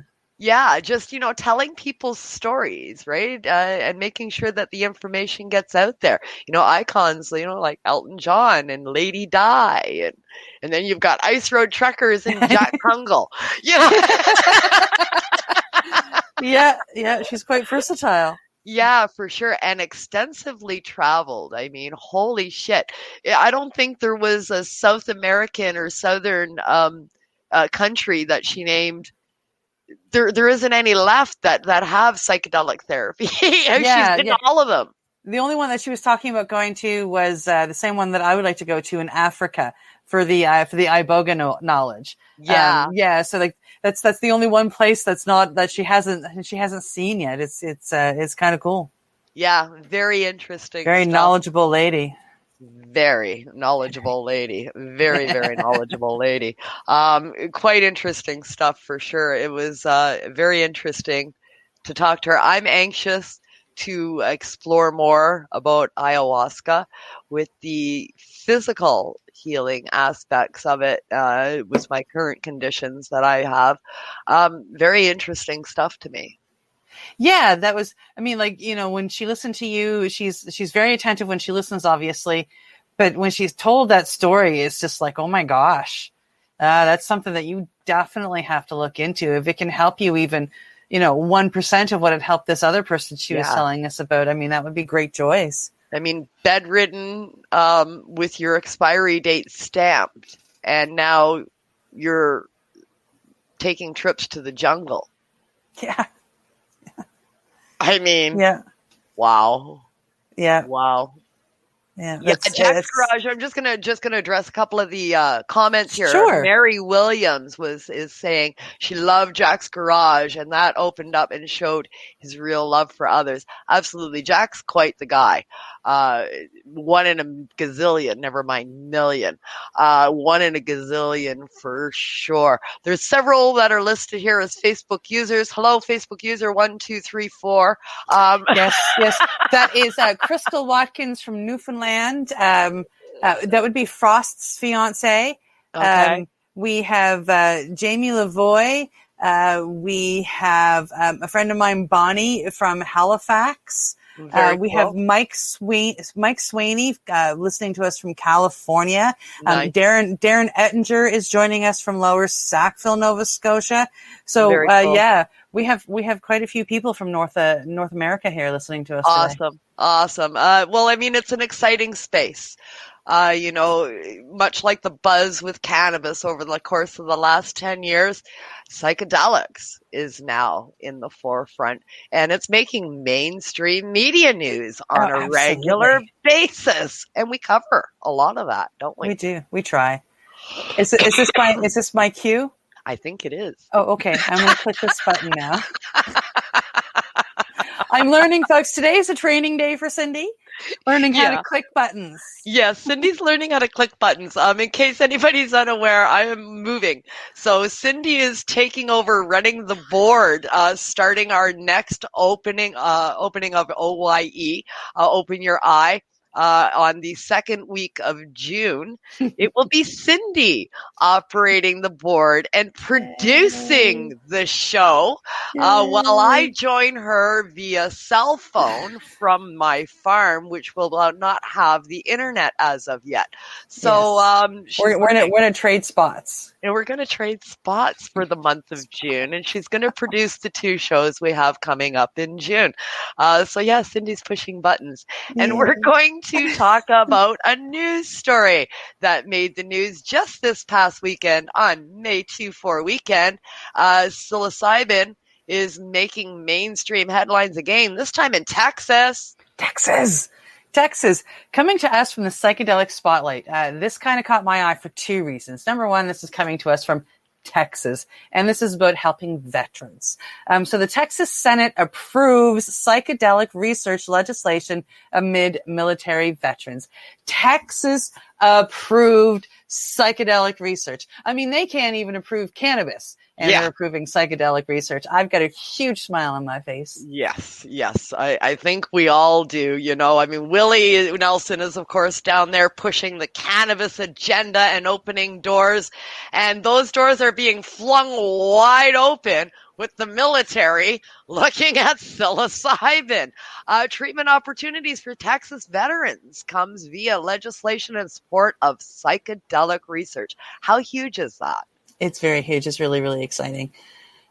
Just, telling people's stories, right? And making sure that the information gets out there. Icons, like Elton John and Lady Di, and then you've got Ice Road Truckers and Jack Kungle. Yeah, she's quite versatile. Yeah, for sure. And extensively traveled. I mean, holy shit. I don't think there was a South American or Southern country that she named. There isn't any left that have psychedelic therapy. She's been to all of them. The only one that she was talking about going to was the same one that I would like to go to in Africa for the Iboga knowledge. Yeah. So like that's the only one place that she hasn't seen yet. It's kind of cool. Yeah, very interesting. Very knowledgeable lady. Very knowledgeable lady. Very, very knowledgeable lady. Quite interesting stuff for sure. It was very interesting to talk to her. I'm anxious to explore more about ayahuasca with the physical healing aspects of it with my current conditions that I have. Very interesting stuff to me. Yeah, that was, I mean, like, when she listened to you, she's very attentive when she listens, obviously, but when she's told that story, it's just like, oh my gosh, that's something that you definitely have to look into. If it can help you even, 1% of what it helped this other person she was telling us about, I mean, that would be great joys. I mean, bedridden with your expiry date stamped, and now you're taking trips to the jungle. Yeah. I mean, wow. Yeah. Wow. Yeah. Jack's Garage. I'm just gonna address a couple of the comments here. Sure. Mary Williams is saying she loved Jack's Garage, and that opened up and showed his real love for others. Absolutely, Jack's quite the guy. 1 in a gazillion, never mind million. 1 in a gazillion for sure. There's several that are listed here as Facebook users. Hello, Facebook user 1234. Yes. That is Crystal Watkins from Newfoundland. That would be Frost's fiance. Okay. We have Jamie Lavoie. We have a friend of mine, Bonnie from Halifax. We have Mike Swaney listening to us from California. Nice. Darren Ettinger is joining us from Lower Sackville, Nova Scotia. So cool. we have quite a few people from North America here listening to us today. Awesome. Well, I mean, it's an exciting space. Much like the buzz with cannabis over the course of the last 10 years, psychedelics is now in the forefront, and it's making mainstream media news on a regular basis. And we cover a lot of that, don't we? We do. We try. Is this my cue? I think it is. Oh, okay. I'm going to click this button now. I'm learning, folks. Today is a training day for Cindy. Learning how to click buttons. Yes, Cindy's learning how to click buttons. In case anybody's unaware, I am moving. So Cindy is taking over running the board, starting our next opening of OYE, Open Your Eye. On the second week of June, it will be Cindy operating the board and producing the show while I join her via cell phone from my farm, which will not have the internet as of yet. So we're gonna trade spots. And we're going to trade spots for the month of June. And she's going to produce the 2 shows we have coming up in June. Cindy's pushing buttons. And we're going to talk about a news story that made the news just this past weekend on May 2-4 weekend. Psilocybin is making mainstream headlines again, this time in Texas. Texas, coming to us from the psychedelic spotlight. This kind of caught my eye for 2 reasons. Number one, this is coming to us from Texas, and this is about helping veterans. So the Texas Senate approves psychedelic research legislation amid military veterans. Texas approved psychedelic research. I mean, they can't even approve cannabis, and they're approving psychedelic research. I've got a huge smile on my face. Yes. I think we all do, I mean, Willie Nelson is, of course, down there pushing the cannabis agenda and opening doors. And those doors are being flung wide open with the military looking at psilocybin. Treatment opportunities for Texas veterans comes via legislation in support of psychedelic research. How huge is that? It's very huge. It's really, really exciting.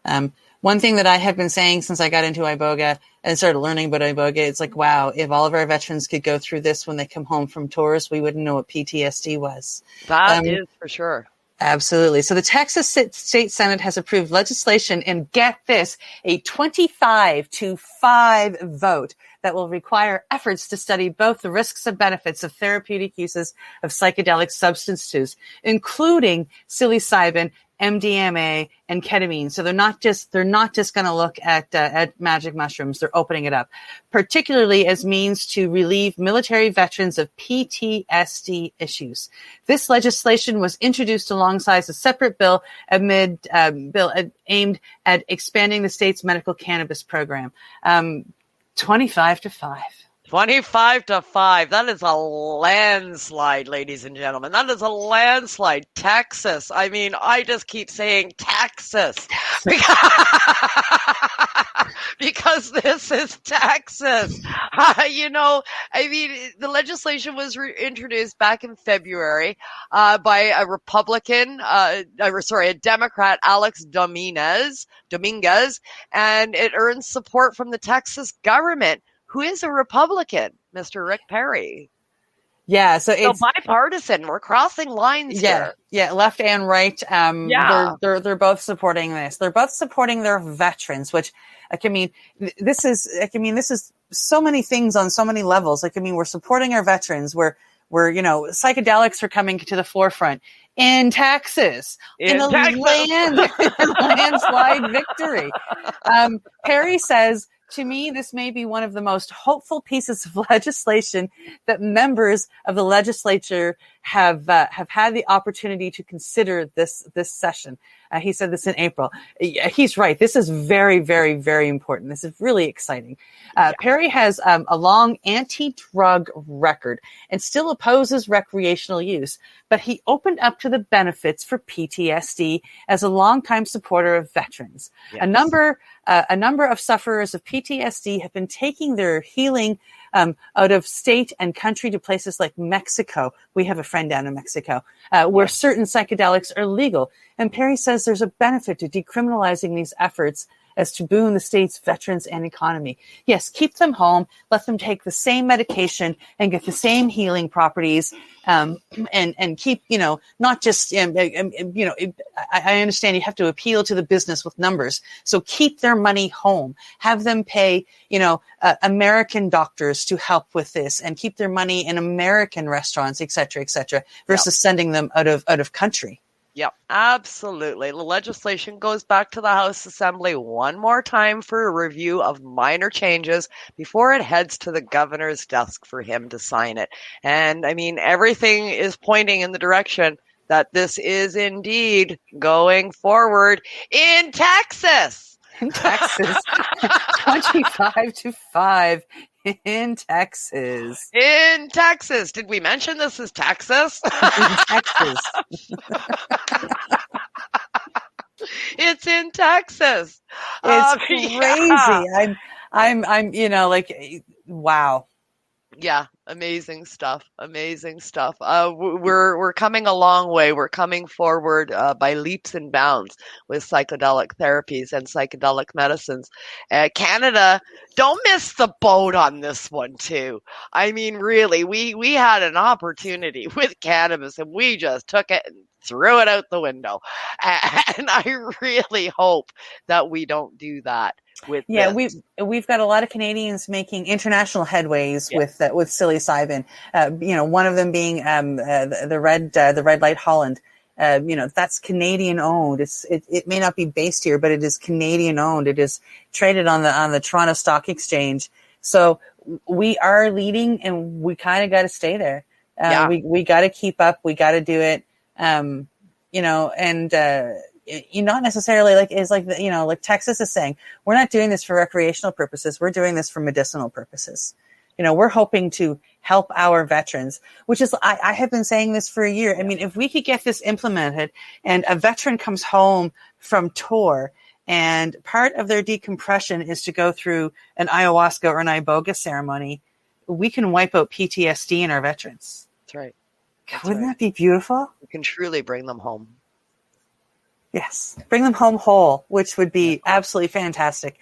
One thing that I have been saying since I got into Iboga and started learning about Iboga, it's like, wow, if all of our veterans could go through this when they come home from tours, we wouldn't know what PTSD was. That is for sure. Absolutely. So the Texas State Senate has approved legislation, and get this, a 25-5 vote that will require efforts to study both the risks and benefits of therapeutic uses of psychedelic substances, including psilocybin, MDMA, and ketamine. So they're not just going to look at magic mushrooms. They're opening it up, particularly as means to relieve military veterans of PTSD issues. This legislation was introduced alongside a separate bill aimed at expanding the state's medical cannabis program. 25-5. 25-5. That is a landslide, ladies and gentlemen. That is a landslide. Texas. I mean, I just keep saying Texas. Because this is Texas. I mean, the legislation was introduced back in February by a Democrat, Alex Dominguez, and it earned support from the Texas government, who is a Republican, Mr. Rick Perry. Yeah, so it's bipartisan. We're crossing lines here. Yeah, left and right. They're both supporting this. They're both supporting their veterans, which this is so many things on so many levels. We're supporting our veterans. We're psychedelics are coming to the forefront in Texas in a landslide victory. Perry says, to me, this may be one of the most hopeful pieces of legislation that members of the legislature have had the opportunity to consider this session. He said this in April. He's right. This is very, very, very important. This is really exciting. Perry has a long anti-drug record and still opposes recreational use, but he opened up to the benefits for PTSD as a longtime supporter of veterans. Yes. A number of sufferers of PTSD have been taking their healing out of state and country to places like Mexico. We have a friend down in Mexico where certain psychedelics are legal. And Perry says there's a benefit to decriminalizing these efforts as to boon the state's veterans and economy. Yes, keep them home, let them take the same medication and get the same healing properties, and keep, not just, I understand you have to appeal to the business with numbers. So keep their money home, have them pay, American doctors to help with this, and keep their money in American restaurants, et cetera, versus sending them out of country. Yep, absolutely. The legislation goes back to the House Assembly one more time for a review of minor changes before it heads to the governor's desk for him to sign it. And I mean, everything is pointing in the direction that this is indeed going forward in Texas. In Texas. 25-5 in Texas. In Texas. Did we mention this is Texas? In Texas. It's in Texas. It's crazy. Yeah. I'm, wow. Yeah, amazing stuff. Amazing stuff. We're coming a long way. We're coming forward by leaps and bounds with psychedelic therapies and psychedelic medicines. Canada, don't miss the boat on this one too. I mean, really, we had an opportunity with cannabis and we just took it and threw it out the window. And I really hope that we don't do that. We've got a lot of Canadians making international headways with psilocybin. One of them being the Red Light Holland. That's Canadian owned. It may not be based here, but it is Canadian owned. It is traded on the Toronto Stock Exchange. So we are leading, and we kind of got to stay there. We got to keep up. We got to do it. Not necessarily like Texas is saying, we're not doing this for recreational purposes. We're doing this for medicinal purposes. We're hoping to help our veterans, which is, I have been saying this for a year. I mean, if we could get this implemented and a veteran comes home from tour and part of their decompression is to go through an ayahuasca or an iboga ceremony, we can wipe out PTSD in our veterans. That's right. Wouldn't that be beautiful? We can truly bring them home. Yes, bring them home whole, which would be absolutely fantastic.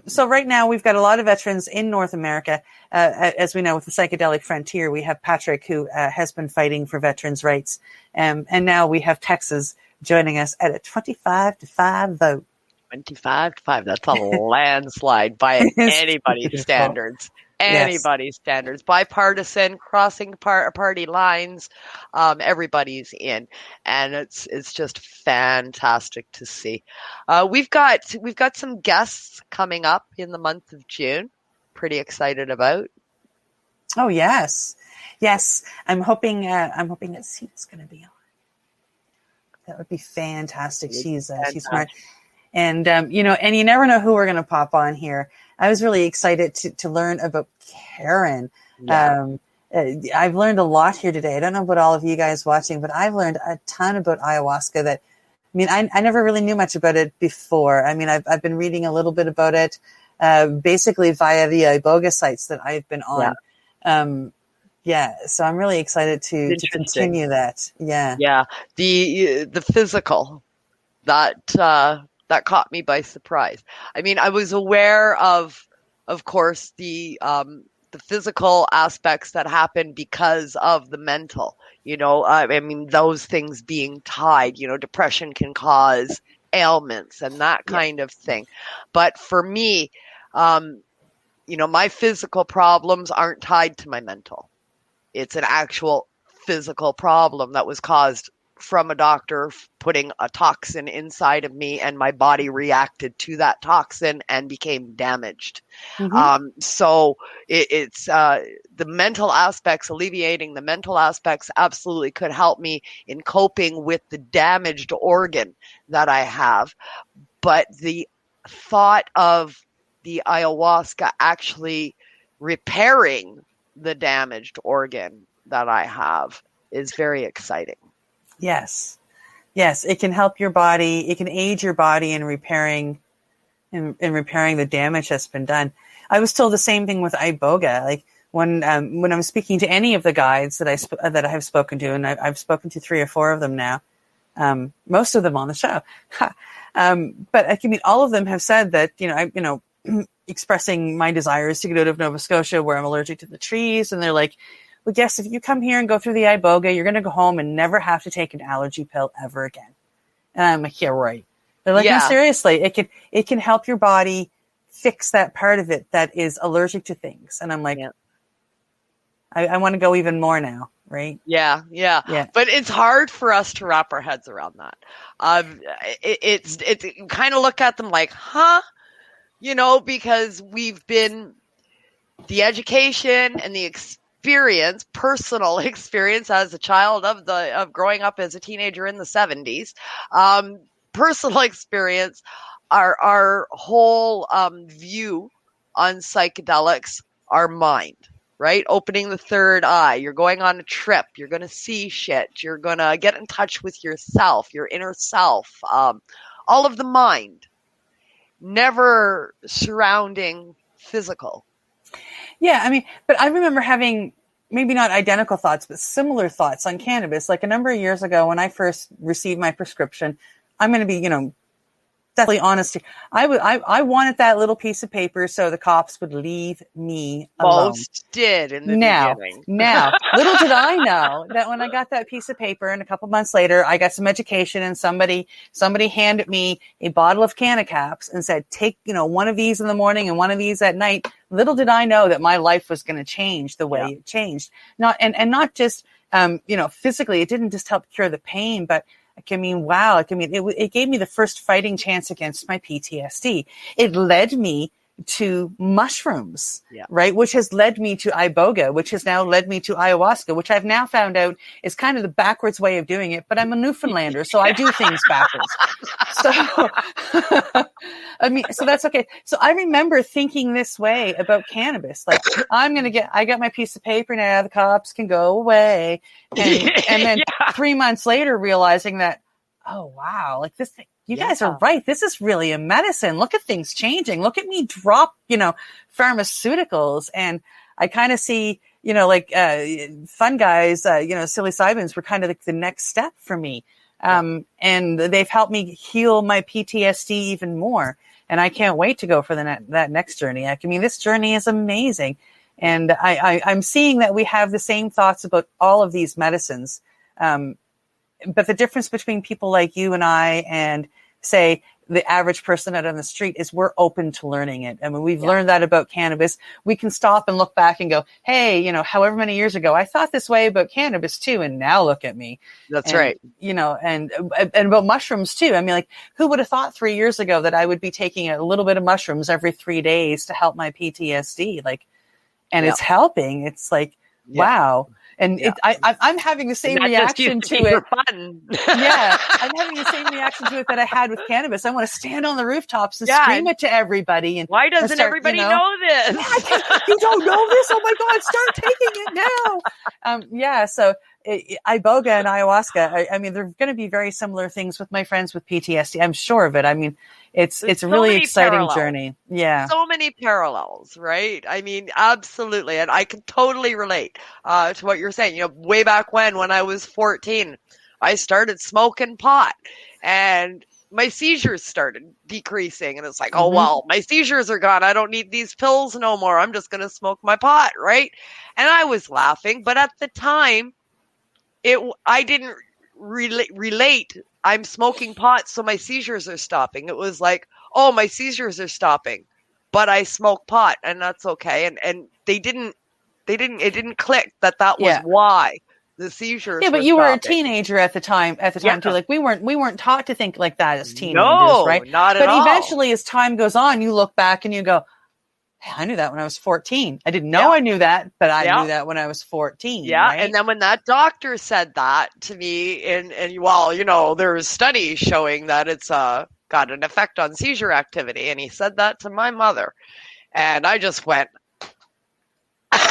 So right now we've got a lot of veterans in North America. As we know, with the psychedelic frontier, we have Patrick, who has been fighting for veterans' rights. And now we have Texas joining us at a 25-5 vote. 25-5. That's a landslide by anybody's standards. Anybody's standards, bipartisan, crossing party lines, everybody's in, and it's just fantastic to see. We've got some guests coming up in the month of June. Pretty excited about. Oh yes. I'm hoping that Sina's going to be on. That would be fantastic. She's smart, and and you never know who we're going to pop on here. I was really excited to learn about Karen. Yeah. I've learned a lot here today. I don't know about all of you guys watching, but I've learned a ton about ayahuasca that, I never really knew much about it before. I've been reading a little bit about it, basically via the iboga sites that I've been on. So I'm really excited to continue that. Yeah. The physical that caught me by surprise. I was aware of course, the physical aspects that happen because of the mental, those things being tied, depression can cause ailments and that kind of thing. But for me, my physical problems aren't tied to my mental. It's an actual physical problem that was caused from a doctor putting a toxin inside of me, and my body reacted to that toxin and became damaged. Mm-hmm. So it's the mental aspects, alleviating the mental aspects absolutely could help me in coping with the damaged organ that I have. But the thought of the ayahuasca actually repairing the damaged organ that I have is very exciting. Yes, it can help your body. It can aid your body in repairing the damage that's been done. I was told the same thing with iboga. Like when I'm speaking to any of the guides that I have spoken to, and I've spoken to 3 or 4 of them now, most of them on the show. But all of them have said that expressing my desires to get out of Nova Scotia, where I'm allergic to the trees, and they're like, well, yes, if you come here and go through the iboga, you're going to go home and never have to take an allergy pill ever again. And I'm like, yeah, right. They're like, no, seriously, it can help your body fix that part of it that is allergic to things. And I'm like, I want to go even more now. right? Yeah. But it's hard for us to wrap our heads around that. It's kind of look at them like, huh? Because we've been the education and the experience, personal experience as a child of growing up as a teenager in the 70s, personal experience, our whole view on psychedelics, our mind, right? Opening the third eye. You're going on a trip. You're going to see shit. You're going to get in touch with yourself, your inner self, all of the mind, never surrounding physical. Yeah, I mean, but I remember having maybe not identical thoughts, but similar thoughts on cannabis. Like a number of years ago when I first received my prescription, I'm going to be, definitely honest. I wanted that little piece of paper so the cops would leave me alone. Most did in the beginning. Now, little did I know that when I got that piece of paper and a couple months later, I got some education and somebody handed me a bottle of canna caps and said, take, one of these in the morning and one of these at night. Little did I know that my life was going to change the way it changed. Not just, physically, it didn't just help cure the pain, but it gave me the first fighting chance against my PTSD. It led me to mushrooms, right? Which has led me to iboga, which has now led me to ayahuasca, which I've now found out is kind of the backwards way of doing it. But I'm a Newfoundlander, so I do things backwards. So, so that's okay. So I remember thinking this way about cannabis. Like, I got my piece of paper now, the cops can go away. And then 3 months later, realizing that, oh, wow, like this thing. You guys are right. This is really a medicine. Look at things changing. Look at me drop, pharmaceuticals. And I kind of see, fun guys, psilocybins were kind of like the next step for me. And they've helped me heal my PTSD even more. And I can't wait to go for that next journey. This journey is amazing. And I'm seeing that we have the same thoughts about all of these medicines. But the difference between people like you and I and, say, the average person out on the street is we're open to learning it. We've learned that about cannabis. We can stop and look back and go, hey, however many years ago, I thought this way about cannabis too, and now look at me. That's right. And about mushrooms too. Who would have thought 3 years ago that I would be taking a little bit of mushrooms every 3 days to help my PTSD? It's helping. It's like, wow. And I'm having the same reaction to it. Fun. I'm having the same reaction to it that I had with cannabis. I want to stand on the rooftops and scream it to everybody. And why doesn't everybody know this? You don't know this? Oh my God! Start taking it now. So iboga and ayahuasca. They're going to be very similar things with my friends with PTSD. I'm sure of it. It's a really exciting journey. Yeah. So many parallels, right? Absolutely. And I can totally relate to what you're saying. Way back when I was 14, I started smoking pot and my seizures started decreasing. And it's like, oh, well, my seizures are gone. I don't need these pills no more. I'm just going to smoke my pot, right? And I was laughing. But at the time, I didn't relate. I'm smoking pot, so my seizures are stopping. It was like, oh, my seizures are stopping, but I smoke pot, and that's okay. And it didn't click that was why the seizures. Yeah, but you were a teenager at the time too. Like we weren't taught to think like that as teenagers, right? Not at all. But eventually, as time goes on, you look back and you go, hey, I knew that when I was 14. I didn't know I knew that, but I knew that when I was 14. Yeah. Right? And then when that doctor said that to me, and there's studies showing that it's got an effect on seizure activity. And he said that to my mother. And I just went, and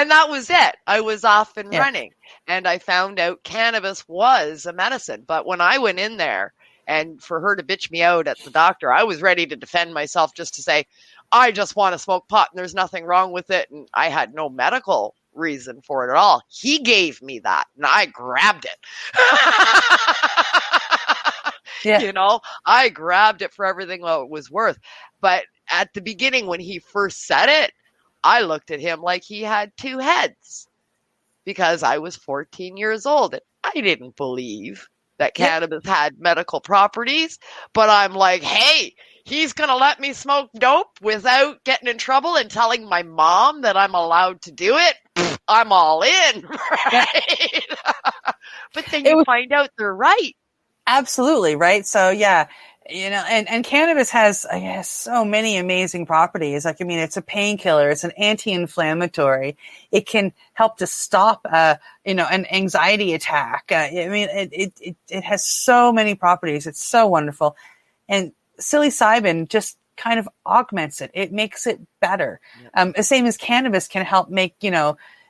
that was it. I was off and running. And I found out cannabis was a medicine. But when I went in there, and for her to bitch me out at the doctor, I was ready to defend myself just to say, I just want to smoke pot and there's nothing wrong with it. And I had no medical reason for it at all. He gave me that and I grabbed it. I grabbed it for everything it was worth. But at the beginning, when he first said it, I looked at him like he had two heads because I was 14 years old and I didn't believe that cannabis had medical properties, but I'm like, hey, he's going to let me smoke dope without getting in trouble and telling my mom that I'm allowed to do it? I'm all in, right? But then you find out they're right. Absolutely, right? So yeah, and cannabis has, I guess, so many amazing properties. Like, I mean, it's a painkiller, it's an anti-inflammatory. It can help to stop, an anxiety attack. I mean, it has so many properties. It's so wonderful. And psilocybin just kind of augments it. It makes it better. The same as cannabis can help make,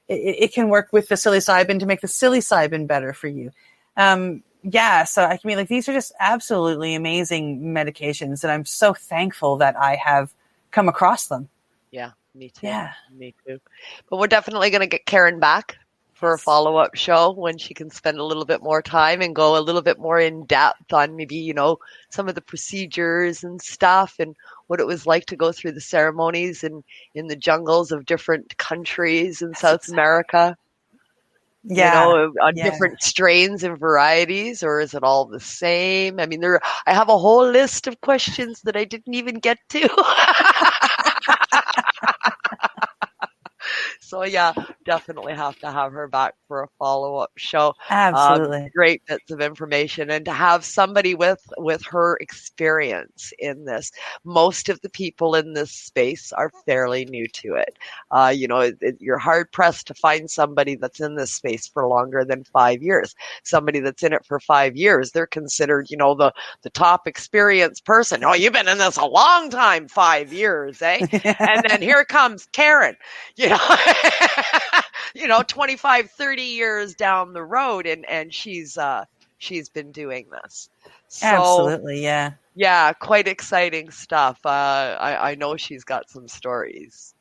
it can work with the psilocybin to make the psilocybin better for you. So I mean, like, these are just absolutely amazing medications, and I'm so thankful that I have come across them. Yeah, me too. Yeah. Me too. But we're definitely going to get Karen back for a follow-up show when she can spend a little bit more time and go a little bit more in depth on maybe, some of the procedures and stuff and what it was like to go through the ceremonies in the jungles of different countries in South America. Yeah. Different strains and varieties, or is it all the same? I mean, I have a whole list of questions that I didn't even get to. So yeah, definitely have to have her back for a follow-up show. Absolutely. Great bits of information, and to have somebody with her experience in this. Most of the people in this space are fairly new to it. You're hard pressed to find somebody that's in this space for longer than 5 years. Somebody that's in it for 5 years, they're considered, the top experienced person. Oh, you've been in this a long time, 5 years, eh? And then here comes Karen, 25, 30 years down the road, and she's been doing this. So, absolutely, yeah. Yeah, quite exciting stuff. I know she's got some stories.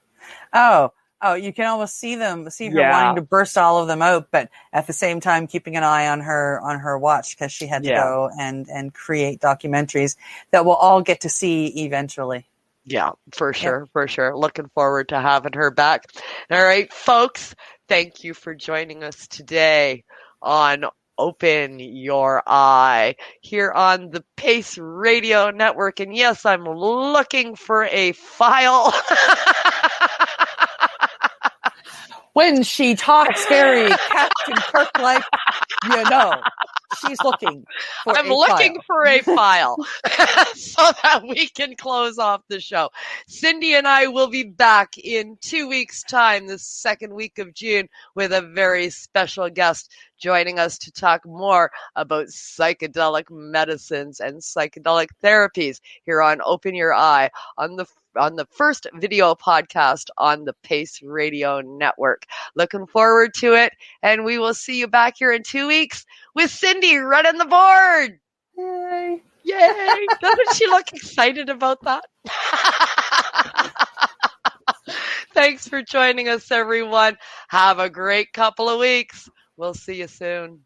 Oh, you can almost see her wanting to burst all of them out, but at the same time keeping an eye on her watch, because she had to go and create documentaries that we'll all get to see eventually. Yeah, for sure. Looking forward to having her back. All right, folks, thank you for joining us today on Open Your Eye here on the Pace Radio Network. And yes, I'm looking for a file. When she talks very Captain Kirk-like, she's looking for for a file so that we can close off the show. Cindy and I will be back in 2 weeks' time, the second week of June, with a very special guest joining us to talk more about psychedelic medicines and psychedelic therapies here on Open Your Eye on the first video podcast on the Pace Radio Network. Looking forward to it, and we will see you back here in 2 weeks with Cindy running the board. Yay! Yay! Doesn't she look excited about that? Thanks for joining us, everyone. Have a great couple of weeks. We'll see you soon.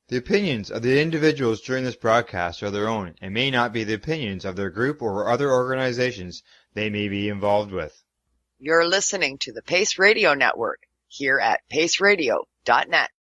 The opinions of the individuals during this broadcast are their own and may not be the opinions of their group or other organizations they may be involved with. You're listening to the Pace Radio Network here at paceradio.net.